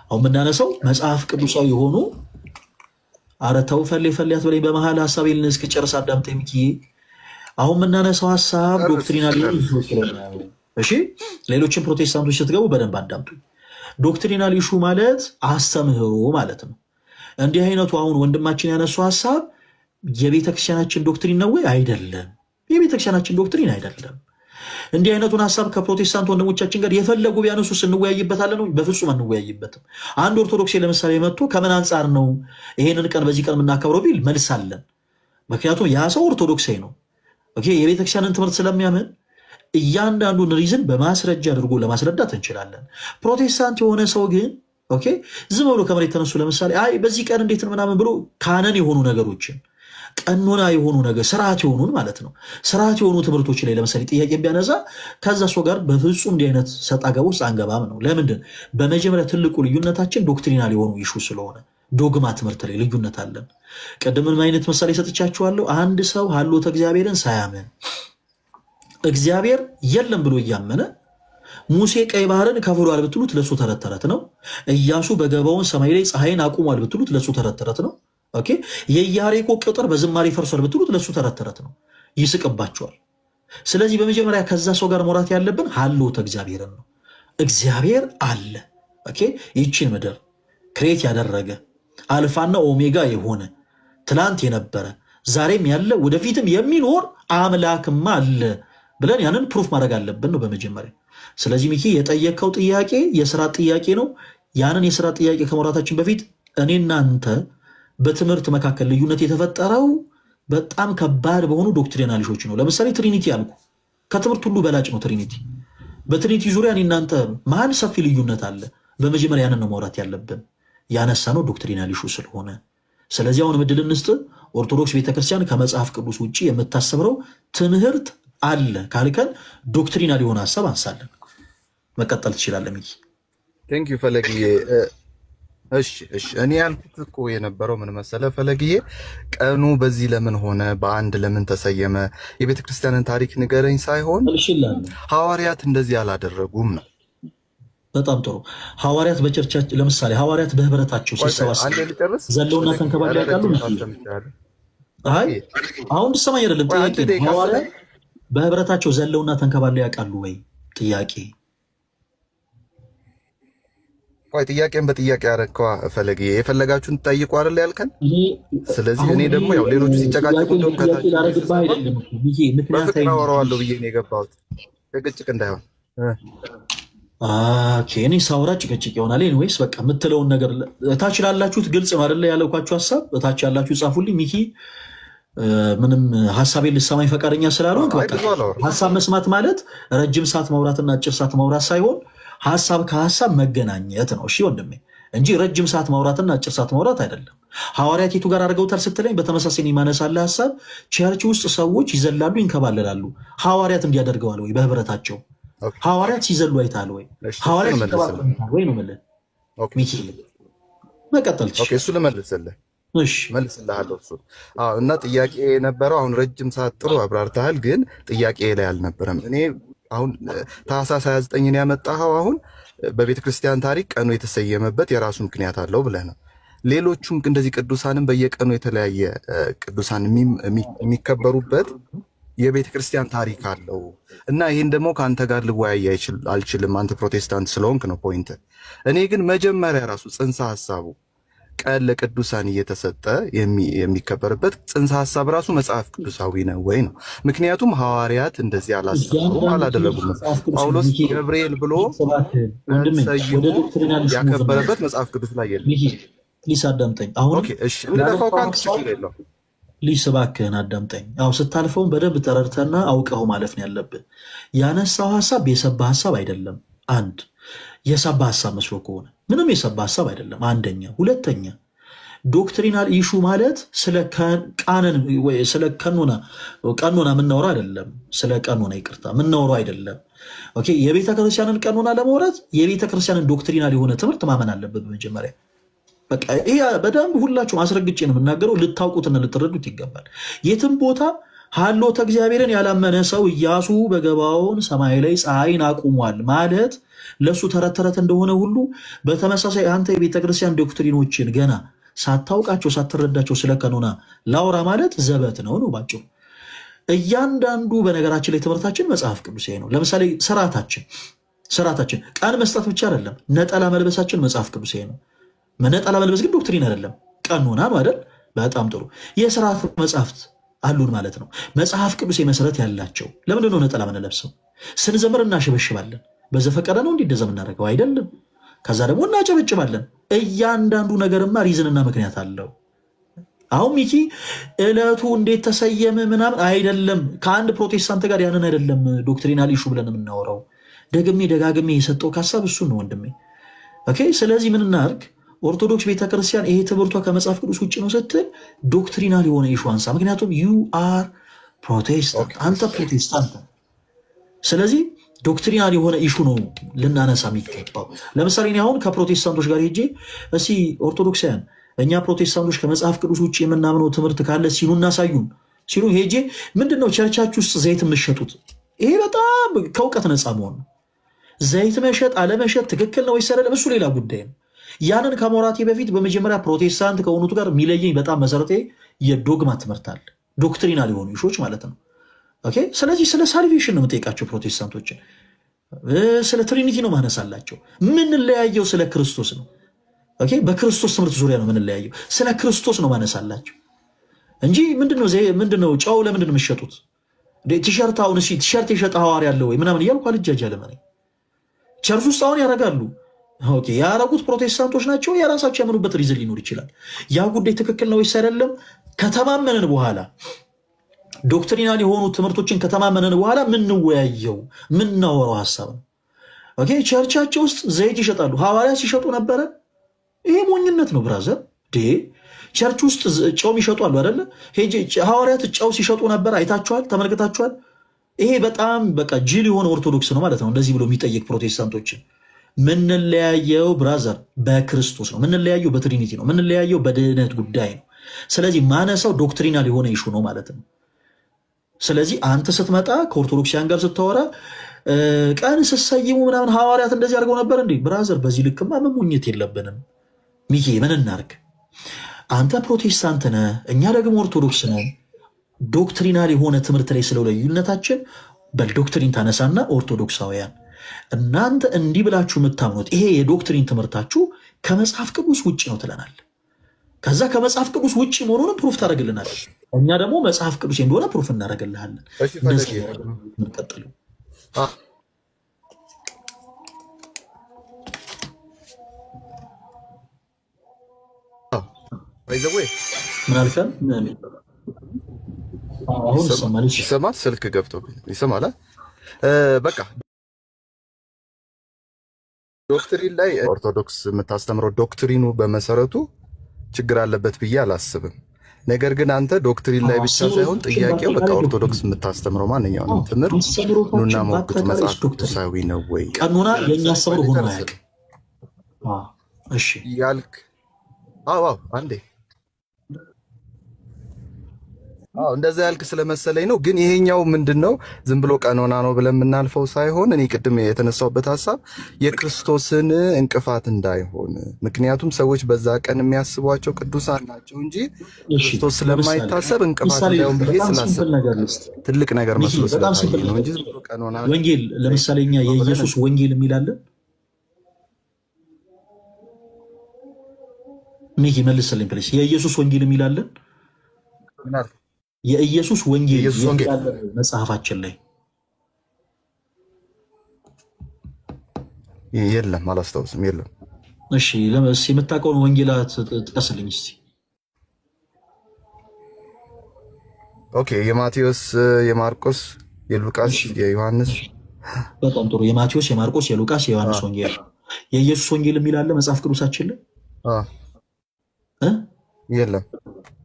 I: አሁን የምናነሳው መጽሐፍ ቅዱሳዊ የሆኑ አረተው ፈሌ አትበለኝ፣ በመሃል ሐሳቤን እስክጨርስ አዳምጠኝ ሚኪዬ። አሁን የምናነሳው ሐሳብ ዶክትሪናል ኢሹ ነው። እሺ ሌሎችን ፕሮቴስታንቶች ስትገቡ በደንብ አዳምጡ። ዶክትሪናል ኢሹ ማለት አስተምህሮ ማለት ነው። እንዲህ አይነቱ አሁን ወንድማችን ያነሳው ሐሳብ የቤተክርስቲያናችን ዶክትሪን ነው ወይ? አይደለም፣ የቤተክርስቲያናችን ዶክትሪን አይደለም። እንዲህ አይነቱን ሐሳብ ከፕሮቴስታንት ወንድሞቻችን ጋር የፈለጉ ቢያነሱ እንወያይበታለን ነው? በፍጹም አንወያይበትም። አንድ ኦርቶዶክስ ለምሳሌ መጥቶ ከምን አንጻር ነው ይሄንን ቀን በዚህ ቀን የምናከብረው ቢል መልስ አለን። ምክንያቱም ያ ሰው ኦርቶዶክሳዊ ነው። ኦኬ የቤተክርስቲያንን ትምህርት ስለሚያምን እያንዳንዱን ሪዝን በማስረጃ አድርጎ ለማስረዳት እንችላለን። ፕሮቴስታንት የሆነ ሰው ግን ኦኬ ዝም ብሎ ከመሬት ተነሱ ለምሳሌ አይ በዚህ ቀን እንዴት ነው ምናምን ብሎ ካነን የሆኑ ነገሮችን ቀኖና የሆኑ ነገር ስርዓት የሆኑን ማለት ነው ስርዓት የሆኑ ትምህርቶች ላይ ለምሳሌ ጥያቄ ቢያነሳ ከዛ ሰው ጋር በፍጹም እንዲህ አይነት ሰጣ ገባ ውስጥ አንገባም ነው። ለምንድን? በመጀመሪያ ትልቁ ልዩነታችን ዶክትሪናል የሆኑ ኢሹ ስለሆነ ዶግማ ትምህርት ላይ ልዩነት አለን። ቀደም ምን አይነት ምሳሌ ሰጥቻችኋለሁ። አንድ ሰው ሀሎተ እግዚአብሔርን ሳያምን እግዚአብሔር የለም ብሎ እያመነ ሙሴ ቀይ ባህርን ከፍሏል ብትሉት ለሱ ተረት ተረት ነው። ኢያሱ በገባውን ሰማይ ላይ ፀሐይን አቁሟል ብትሉት ለሱ ተረት ተረት ነው። ኦኬ የኢያሪኮ ቅጥር በዝማሬ ፈርሷል ብትሉት ለሱ ተረት ተረት ነው። ይስቅባቸዋል። ስለዚህ በመጀመሪያ ከዛ ሰው ጋር መውራት ያለብን ሀሎተ እግዚአብሔርን ነው። እግዚአብሔር አለ። ኦኬ ይቺን ምድር ክሬት ያደረገ አልፋና ኦሜጋ የሆነ ትላንት የነበረ ዛሬም ያለ ወደፊትም የሚኖር አምላክማ አለ ብለን ያንን ፕሩፍ ማድረግ አለብን ነው በመጀመሪያ። ስለዚህ ሚኪ የጠየቀው ጥያቄ የሥራ ጥያቄ ነው። ያንን የሥራ ጥያቄ ከመውራታችን በፊት እኔና አንተ በትምህርት መካከል ልዩነት የተፈጠረው በጣም ከባድ በሆኑ ዶክትሪናል ኢሹዎች ነው። ለምሳሌ ትሪኒቲ አልኩ፣ ከትምህርት ሁሉ በላጭ ነው ትሪኒቲ። በትሪኒቲ ዙሪያ እኔና አንተ መሀል ሰፊ ልዩነት አለ። በመጀመሪያ ያንን ነው ማውራት ያለብን፣ ያነሳ ነው ዶክትሪናል ኢሹ ስለሆነ። ስለዚህ አሁን ምድል እንስጥ። ኦርቶዶክስ ቤተክርስቲያን ከመጽሐፍ ቅዱስ ውጪ የምታስተምረው ትምህርት አለ ካልከን ዶክትሪናል የሆነ ሐሳብ አንሳለን። መቀጠል ትችላለህ ሚኪ።
E: ቴንክ ዩ ፈለግዬ። እሺ እኔ ያልኩት እኮ የነበረው ምን መሰለ ፈለግዬ፣ ቀኑ በዚህ ለምን ሆነ፣ በአንድ ለምን ተሰየመ፣ የቤተ ክርስቲያንን ታሪክ ንገረኝ ሳይሆን ሐዋርያት እንደዚህ አላደረጉም ነው።
I: በጣም ጥሩ። ሐዋርያት በቸርቻቸው ለምሳሌ ሐዋርያት በህብረታቸው ሲሰባሰቡ ዘለውና ተንከባለው ያውቃሉ? አይ አሁን ሰማይ አይደለም ጥያቄ። ሐዋርያት በህብረታቸው ዘለውና ተንከባለው ያውቃሉ ወይ? ጥያቄ
E: ቆይ ጥያቄን በጥያቄ አረከዋ ፈለግዬ። የፈለጋችሁን ትጠይቁ አይደል ያልከን? ስለዚህ እኔ ደግሞ ያው ሌሎቹ ሲጨቃጨቁ እንደውም ከታች በፍቅር አወራዋለሁ ብዬ ነው የገባሁት፣ ጭቅጭቅ እንዳይሆን።
I: ኦኬ እኔ ሳውራ ጭቅጭቅ ይሆናል። ኤኒዌይስ በቃ የምትለውን ነገር እታች ላላችሁት ግልጽ ነው አይደል ያለኳችሁ ሐሳብ እታች ያላችሁ ጻፉልኝ። ሚኪ ምንም ሐሳቤን ልሰማኝ ፈቃደኛ ስላልሆንክ በቃ ሐሳብ መስማት ማለት ረጅም ሰዓት ማውራትና አጭር ሰዓት ማውራት ሳይሆን ሐሳብ ከሐሳብ መገናኘት ነው። እሺ ወንድሜ፣ እንጂ ረጅም ሰዓት ማውራትና አጭር ሰዓት ማውራት አይደለም። ሐዋርያት የቱ ጋር አድርገውታል ስትለኝ በተመሳሳይ የማነሳለህ ሐሳብ ቸርች ውስጥ ሰዎች ይዘላሉ፣ ይንከባለላሉ። ሐዋርያት እንዲያደርገዋል ወይ? በህብረታቸው ሐዋርያት ሲዘሉ አይታል ወይ? ሐዋርያት ሲንከባለሉ ወይ ነው ማለት ሚኪ። መቀጠል
E: ኦኬ እሱ ልመልስልህ። እሺ መልስልሃለሁ እሱ። እና ጥያቄ የነበረው አሁን ረጅም ሰዓት ጥሩ አብራርተሃል፣ ግን ጥያቄ ላይ አልነበረም። እኔ አሁን ታኅሳስ 29ን ያመጣኸው አሁን በቤተ ክርስቲያን ታሪክ ቀኑ የተሰየመበት የራሱ ምክንያት አለው ብለህ ነው። ሌሎቹም እንደዚህ ቅዱሳንም በየቀኑ የተለያየ ቅዱሳን የሚከበሩበት የቤተ ክርስቲያን ታሪክ አለው እና ይህን ደግሞ ከአንተ ጋር ልወያይ አልችልም፣ አንተ ፕሮቴስታንት ስለሆንክ ነው ፖይንት። እኔ ግን መጀመሪያ ራሱ ጽንሰ ሐሳቡ ቀን ለቅዱሳን እየተሰጠ የሚከበርበት ጽንሰ ሐሳብ ራሱ መጽሐፍ ቅዱሳዊ ነው ወይ ነው። ምክንያቱም ሐዋርያት እንደዚህ አላደረጉም። ጳውሎስ ገብርኤል ብሎ ሰይሞ ያከበረበት መጽሐፍ ቅዱስ ላይ የለም።
I: ፕሊስ አዳምጠኝ። አሁን
E: ኦኬ እሺ፣ እንደፋው ካንክ ችግር የለውም።
I: ፕሊስ እባክህን አዳምጠኝ። አሁን ስታልፈውን በደንብ ተረድተና አውቀው ማለፍ ነው ያለብህ። ያነሳው ሐሳብ የሰባ ሐሳብ አይደለም። አንድ የሰባ ሐሳብ መስሎ ከሆነ ምንም የሰባ ሐሳብ አይደለም። አንደኛ። ሁለተኛ ዶክትሪናል ኢሹ ማለት ስለ ቃነን ወይ ስለ ቀኖና የምናወራው አይደለም። ስለ ቀኖና ይቅርታ የምናወራው አይደለም። ኦኬ የቤተ ክርስቲያንን ቀኖና ለመውራት የቤተ ክርስቲያንን ዶክትሪናል የሆነ ትምህርት ማመን አለበት በመጀመሪያ። በቃ ይሄ በደንብ ሁላችሁም አስረግጬ ነው የምናገረው፣ ልታውቁትና ልትረዱት ይገባል። የትም ቦታ ሀሎተ እግዚአብሔርን ያላመነ ሰው ኢያሱ በገባዖን ሰማይ ላይ ፀሐይን አቁሟል ማለት ለሱ ተረት ተረት እንደሆነ ሁሉ በተመሳሳይ አንተ የቤተ ክርስቲያን ዶክትሪኖችን ገና ሳታውቃቸው ሳትረዳቸው ስለ ቀኖና ላውራ ማለት ዘበት ነው ባጭሩ። እያንዳንዱ በነገራችን ላይ ትምህርታችን መጽሐፍ ቅዱሳዊ ነው። ለምሳሌ ስርዓታችን ቃል መስጠት ብቻ አይደለም። ነጠላ መልበሳችን መጽሐፍ ቅዱሳዊ ነው። ነጠላ መልበስ ግን ዶክትሪን አይደለም፣ ቀኖና ነው አይደል? በጣም ጥሩ። የስርዓት መጽሐፍት አሉን ማለት ነው። መጽሐፍ ቅዱሳዊ መሰረት ያላቸው። ለምንድን ነው ነጠላ የምንለብሰው? ስንዘምር እናሸበሽባለን። በዘፈቀደ ነው እንዴ እንደዛ የምናደርገው? አይደለም። ከዛ ደግሞ እናጨበጭባለን። እያንዳንዱ ነገርማ ሪዝንና ምክንያት አለው። አሁን ሚኪ ዕለቱ እንዴት ተሰየመ ምናምን አይደለም። ከአንድ ፕሮቴስታንት ጋር ያንን አይደለም ዶክትሪናል ኢሹ ብለን የምናወራው። ደጋግሜ የሰጠው ሀሳብ እሱን ነው ወንድሜ። ኦኬ ስለዚህ ምን እናድርግ? ኦርቶዶክስ ቤተክርስቲያን ይሄ ትምህርቷ ከመጽሐፍ ቅዱስ ውጭ ነው ስትል ዶክትሪናል የሆነ ኢሹ አንሳ። ምክንያቱም ዩ አር ፕሮቴስታንት፣ አንተ ፕሮቴስታንት። ስለዚህ ዶክትሪናል የሆነ ኢሹ ነው ልናነሳ የሚገባው። ለምሳሌ እኔ አሁን ከፕሮቴስታንቶች ጋር ሄጄ እስኪ ኦርቶዶክሳውያን እኛ ፕሮቴስታንቶች ከመጽሐፍ ቅዱስ ውጭ የምናምነው ትምህርት ካለ ሲሉ እናሳዩን ሲሉ ሄጄ ምንድነው ቸርቻችሁ ውስጥ ዘይት የምትሸጡት? ይሄ በጣም ከእውቀት ነፃ መሆን ነው። ዘይት መሸጥ አለመሸጥ ትክክል ነው ወይስ አይደለም እሱ ሌላ ጉዳይ ነው። ያንን ከሞራቴ በፊት በመጀመሪያ ፕሮቴስታንት ከሆኑት ጋር የሚለየኝ በጣም መሰረታዊ የዶግማ ትምህርት አለ። ዶክትሪናል የሆኑ ኢሹዎች ማለት ነው። ኦኬ ስለዚህ ስለ ሳልቬሽን ነው የምጠይቃቸው ፕሮቴስታንቶችን። ስለ ትሪኒቲ ነው ማነሳላቸው። ምንለያየው ስለ ክርስቶስ ነው። ኦኬ በክርስቶስ ትምህርት ዙሪያ ነው ምንለያየው። ስለ ክርስቶስ ነው ማነሳላቸው እንጂ ምንድነው ጨው ለምንድን ነው የምትሸጡት? ቲሸርት አሁን እሺ ቲሸርት የሸጠ ሐዋርያ አለ ወይ ምናምን እያልኩ አልጃጃለም። እኔ ቸርች ውስጥ አሁን ያደርጋሉ። ኦኬ ያደረጉት ፕሮቴስታንቶች ናቸው። የራሳቸው ያመኑበት ሪዝን ሊኖር ይችላል። ያ ጉዳይ ትክክል ነው ወይስ አይደለም ከተማመንን በኋላ ዶክትሪናል የሆኑ ትምህርቶችን ከተማመንን በኋላ ምንወያየው ምናወራው ሐሳብ ነው። ኦኬ ቸርቻቸው ውስጥ ዘይት ይሸጣሉ። ሐዋርያ ሲሸጡ ነበረ። ይሄ ሞኝነት ነው ብራዘር። ቸርች ውስጥ ጨው ይሸጡ አሉ አይደለ? ሐዋርያት ጨው ሲሸጡ ነበር። አይታችኋል? ተመልክታችኋል? ይሄ በጣም በቃ ጅል የሆነ ኦርቶዶክስ ነው ማለት ነው እንደዚህ ብሎ የሚጠይቅ ፕሮቴስታንቶችን። ምንለያየው ብራዘር በክርስቶስ ነው። ምንለያየው በትሪኒቲ ነው። ምንለያየው በድህነት ጉዳይ ነው። ስለዚህ ማነሳው ዶክትሪናል የሆነ ኢሹ ነው ማለት ነው። ስለዚህ አንተ ስትመጣ ከኦርቶዶክሲያን ጋር ስታወራ ቀን ስትሰይሙ ምናምን ሐዋርያት እንደዚህ አድርገው ነበር እንዴ? ብራዘር በዚህ ልክማ መሞኘት የለብንም። ሚኪ ምን እናርግ? አንተ ፕሮቴስታንት ነህ፣ እኛ ደግሞ ኦርቶዶክስ ነን። ዶክትሪናል የሆነ ትምህርት ላይ ስለው ልዩነታችን በዶክትሪን ታነሳና ኦርቶዶክሳውያን እናንተ እንዲህ ብላችሁ የምታምኑት ይሄ የዶክትሪን ትምህርታችሁ ከመጽሐፍ ቅዱስ ውጭ ነው ትለናል። ከዛ ከመጽሐፍ ቅዱስ ውጭ መሆኑንም ፕሩፍ ታደርግልናል። እኛ ደግሞ መጽሐፍ ቅዱስ እንደሆነ ፕሩፍ እናደርግልሃለን። እንደዚህ እንቀጥሉ። ምን አልከን? አሁን
E: ይሰማል። ስልክ ገብቶብኝ ይሰማል። በቃ ዶክትሪን ላይ ኦርቶዶክስ የምታስተምረው ዶክትሪኑ በመሰረቱ ችግር አለበት ብዬ አላስብም። ነገር ግን አንተ ዶክትሪን ላይ ብቻ ሳይሆን ጥያቄው በቃ ኦርቶዶክስ የምታስተምረው ማንኛውንም ትምህርት ኑና ሞግት መጽሐፍ ቅዱሳዊ ነው ወይ
I: ቀኑና የኛ አስተምሮ ሆኖ ያልክ እሺ
E: ያልክ አንዴ እንደዛ ያልክ ስለመሰለኝ ነው። ግን ይሄኛው ምንድነው ዝም ብሎ ቀኖና ነው ብለን የምናልፈው ሳይሆን እኔ ቅድም የተነሳውበት ሐሳብ የክርስቶስን እንቅፋት እንዳይሆን። ምክንያቱም ሰዎች በዛ ቀን የሚያስቧቸው ቅዱሳን ናቸው እንጂ ክርስቶስ ስለማይታሰብ እንቅፋት እንዳይሆን ብዬ ስላሰብ ትልቅ ነገር መስሎ ስለታየኝ ነው እንጂ ዝም ብሎ ቀኖና።
I: ወንጌል ለምሳሌ እኛ የኢየሱስ ወንጌል የሚላለን ሚኪ መልስልኝ ፕሊስ። የኢየሱስ ወንጌል የሚላለን የኢየሱስ ወንጌል መጽሐፋችን ላይ
E: የለም፣ አላስታውስም። የለም።
I: እሺ ለምሳሌ የምታውቀውን ወንጌላት ጥቀስልኝ እስቲ።
E: ኦኬ የማቴዎስ፣ የማርቆስ፣ የሉቃስ፣ የዮሐንስ
I: በጣም ጥሩ። የማቴዎስ፣ የማርቆስ፣ የሉቃስ፣ የዮሐንስ ወንጌል የኢየሱስ ወንጌል የሚል አለ መጽሐፍ ቅዱሳችን ላይ?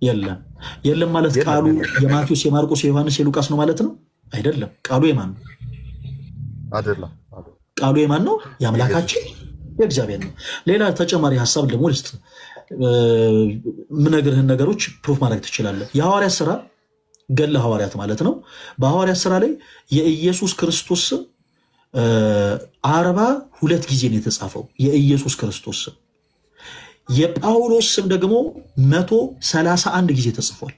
E: የለም።
I: የለም ማለት ቃሉ የማቴዎስ፣ የማርቆስ፣ የዮሐንስ፣ የሉቃስ ነው ማለት ነው? አይደለም። ቃሉ የማን ነው?
E: አይደለም።
I: ቃሉ የማን ነው? የአምላካችን የእግዚአብሔር ነው። ሌላ ተጨማሪ ሐሳብ ደግሞ ልስጥ። ምነግርህን ነገሮች ፕሩፍ ማድረግ ትችላለህ። የሐዋርያት ሥራ ገድለ ሐዋርያት ማለት ነው። በሐዋርያት ሥራ ላይ የኢየሱስ ክርስቶስ ስም 42 ጊዜ ነው የተጻፈው። የኢየሱስ ክርስቶስ ስም የጳውሎስ ስም ደግሞ 131 ጊዜ ተጽፏል።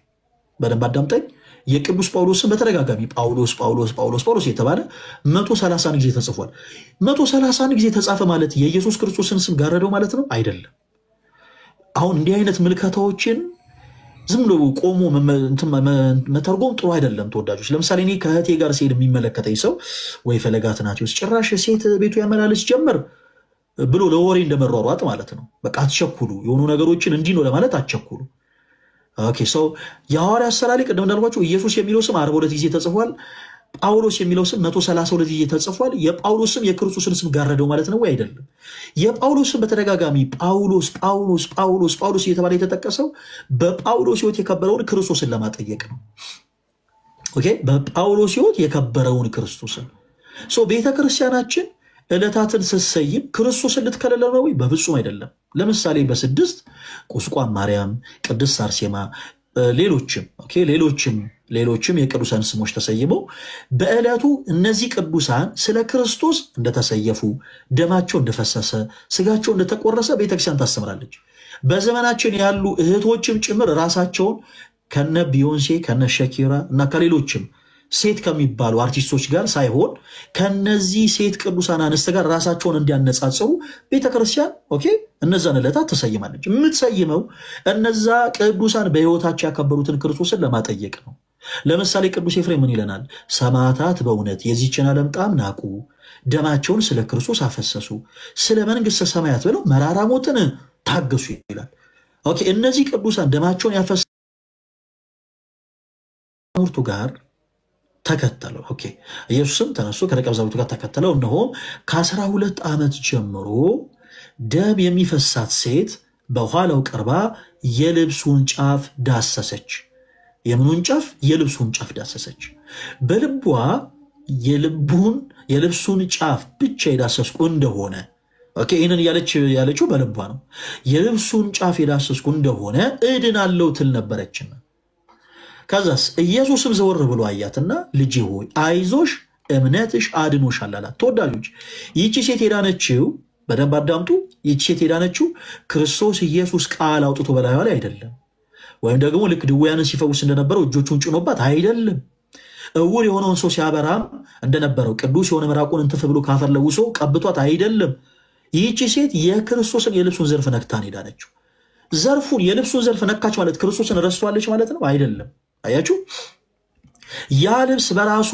I: በደንብ አዳምጠኝ። የቅዱስ ጳውሎስ ስም በተደጋጋሚ ጳውሎስ ጳውሎስ ጳውሎስ ጳውሎስ የተባለ 131 ጊዜ ተጽፏል። 131 ጊዜ ተጻፈ ማለት የኢየሱስ ክርስቶስን ስም ጋረደው ማለት ነው? አይደለም። አሁን እንዲህ አይነት ምልከታዎችን ዝም ብሎ ቆሞ መተርጎም ጥሩ አይደለም ተወዳጆች። ለምሳሌ እኔ ከእህቴ ጋር ሲሄድ የሚመለከተኝ ሰው ወይ ፈለገ አትናቴዎስ ጭራሽ ሴት ቤቱ ያመላለስ ጀመር ብሎ ለወሬ እንደመሯሯጥ ማለት ነው። በቃ አትቸኩሉ፣ የሆኑ ነገሮችን እንዲህ ነው ለማለት አትቸኩሉ። ኦኬ ሰው የሐዋርያት ሥራ ላይ ቅድም እንዳልኳቸው ኢየሱስ የሚለው ስም 42 ጊዜ ተጽፏል። ጳውሎስ የሚለው ስም 132 ጊዜ ተጽፏል። የጳውሎስ ስም የክርስቶስን ስም ጋረደው ማለት ነው ወይ? አይደለም። የጳውሎስ ስም በተደጋጋሚ ጳውሎስ ጳውሎስ ጳውሎስ ጳውሎስ እየተባለ የተጠቀሰው በጳውሎስ ሕይወት የከበረውን ክርስቶስን ለማጠየቅ ነው። ኦኬ በጳውሎስ ሕይወት የከበረውን ክርስቶስን ቤተክርስቲያናችን ዕለታትን ስትሰይም ክርስቶስን ልትከለለው ነው ወይ? በፍጹም አይደለም። ለምሳሌ በ6 ቁስቋም ማርያም፣ ቅድስት አርሴማ፣ ሌሎችም የቅዱሳን ስሞች ተሰይመው በዕለቱ እነዚህ ቅዱሳን ስለ ክርስቶስ እንደተሰየፉ፣ ደማቸው እንደፈሰሰ፣ ስጋቸው እንደተቆረሰ ቤተክርስቲያን ታስተምራለች። በዘመናችን ያሉ እህቶችም ጭምር ራሳቸውን ከነ ቢዮንሴ ከነ ሸኪራ እና ከሌሎችም ሴት ከሚባሉ አርቲስቶች ጋር ሳይሆን ከነዚህ ሴት ቅዱሳን አንስት ጋር ራሳቸውን እንዲያነጻጽሩ ቤተክርስቲያን እነዛን ዕለታት ትሰይማለች። የምትሰይመው እነዛ ቅዱሳን በሕይወታቸው ያከበሩትን ክርስቶስን ለማጠየቅ ነው። ለምሳሌ ቅዱስ ኤፍሬም ምን ይለናል? ሰማዕታት በእውነት የዚችን ዓለም ጣም ናቁ፣ ደማቸውን ስለ ክርስቶስ አፈሰሱ፣ ስለ መንግሥተ ሰማያት ብለው መራራ ሞትን ታገሱ ይላል። እነዚህ ቅዱሳን ደማቸውን ያፈሰሱ ትምህርቱ ጋር ተከተለው። ኢየሱስም ተነስቶ ከደቀ መዛሙርቱ ጋር ተከተለው። እነሆም ከ12 ዓመት ጀምሮ ደም የሚፈሳት ሴት በኋላው ቀርባ የልብሱን ጫፍ ዳሰሰች። የምኑን ጫፍ? የልብሱን ጫፍ ዳሰሰች። በልቧ የልብሱን ጫፍ ብቻ የዳሰስኩ እንደሆነ ይህንን ያለችው በልቧ ነው። የልብሱን ጫፍ የዳሰስኩ እንደሆነ እድናለሁ ትል ነበረችና ከዛስ ኢየሱስም ዘወር ብሎ አያትና ልጄ ሆይ አይዞሽ እምነትሽ አድኖሻል አላት። ተወዳጆች ይቺ ሴት የዳነችው በደንብ አዳምጡ። ይቺ ሴት የዳነችው ክርስቶስ ኢየሱስ ቃል አውጥቶ በላዩ ላይ አይደለም፣ ወይም ደግሞ ልክ ድውያንን ሲፈውስ እንደነበረው እጆቹን ጭኖባት አይደለም፣ እውር የሆነውን ሰው ሲያበራም እንደነበረው ቅዱስ የሆነ ምራቁን እንትፍ ብሎ ካፈር ለውሶ ቀብቷት አይደለም። ይቺ ሴት የክርስቶስን የልብሱን ዘርፍ ነክታን ሄዳነችው። ዘርፉን የልብሱን ዘርፍ ነካች ማለት ክርስቶስን ረስቷለች ማለት ነው? አይደለም። አያችሁ፣ ያ ልብስ በራሱ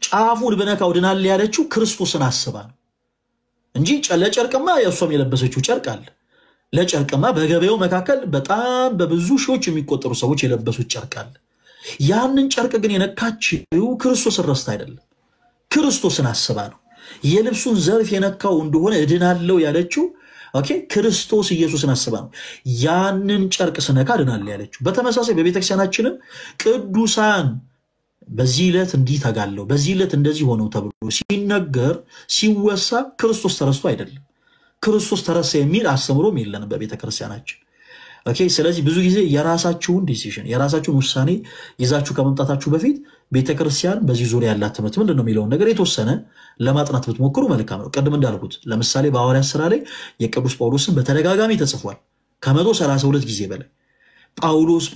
I: ጫፉን በነካው ድናል ያለችው ክርስቶስን አስባ ነው እንጂ ለጨርቅማ የእሷም የለበሰችው ጨርቅ አለ። ለጨርቅማ በገበያው መካከል በጣም በብዙ ሺዎች የሚቆጠሩ ሰዎች የለበሱት ጨርቅ አለ። ያንን ጨርቅ ግን የነካችው ክርስቶስን ረስታ አይደለም፣ ክርስቶስን አስባ ነው። የልብሱን ዘርፍ የነካው እንደሆነ እድናለው ያለችው ክርስቶስ ኢየሱስን አስባ ነው። ያንን ጨርቅ ስነካ እድናለሁ ያለችው። በተመሳሳይ በቤተክርስቲያናችንም ቅዱሳን በዚህ ዕለት እንዲህ ተጋለው፣ በዚህ ዕለት እንደዚህ ሆነው ተብሎ ሲነገር ሲወሳ ክርስቶስ ተረስቶ አይደለም። ክርስቶስ ተረሳ የሚል አስተምሮም የለንም በቤተክርስቲያናችን። ስለዚህ ብዙ ጊዜ የራሳችሁን ዲሲዥን የራሳችሁን ውሳኔ ይዛችሁ ከመምጣታችሁ በፊት ቤተክርስቲያን በዚህ ዙሪያ ያላት ትምህርት ምንድን ነው የሚለውን ነገር የተወሰነ ለማጥናት ብትሞክሩ መልካም ነው። ቅድም እንዳልኩት ለምሳሌ በሐዋርያት ሥራ ላይ የቅዱስ ጳውሎስን በተደጋጋሚ ተጽፏል ከ132 ጊዜ በላይ ጳውሎስ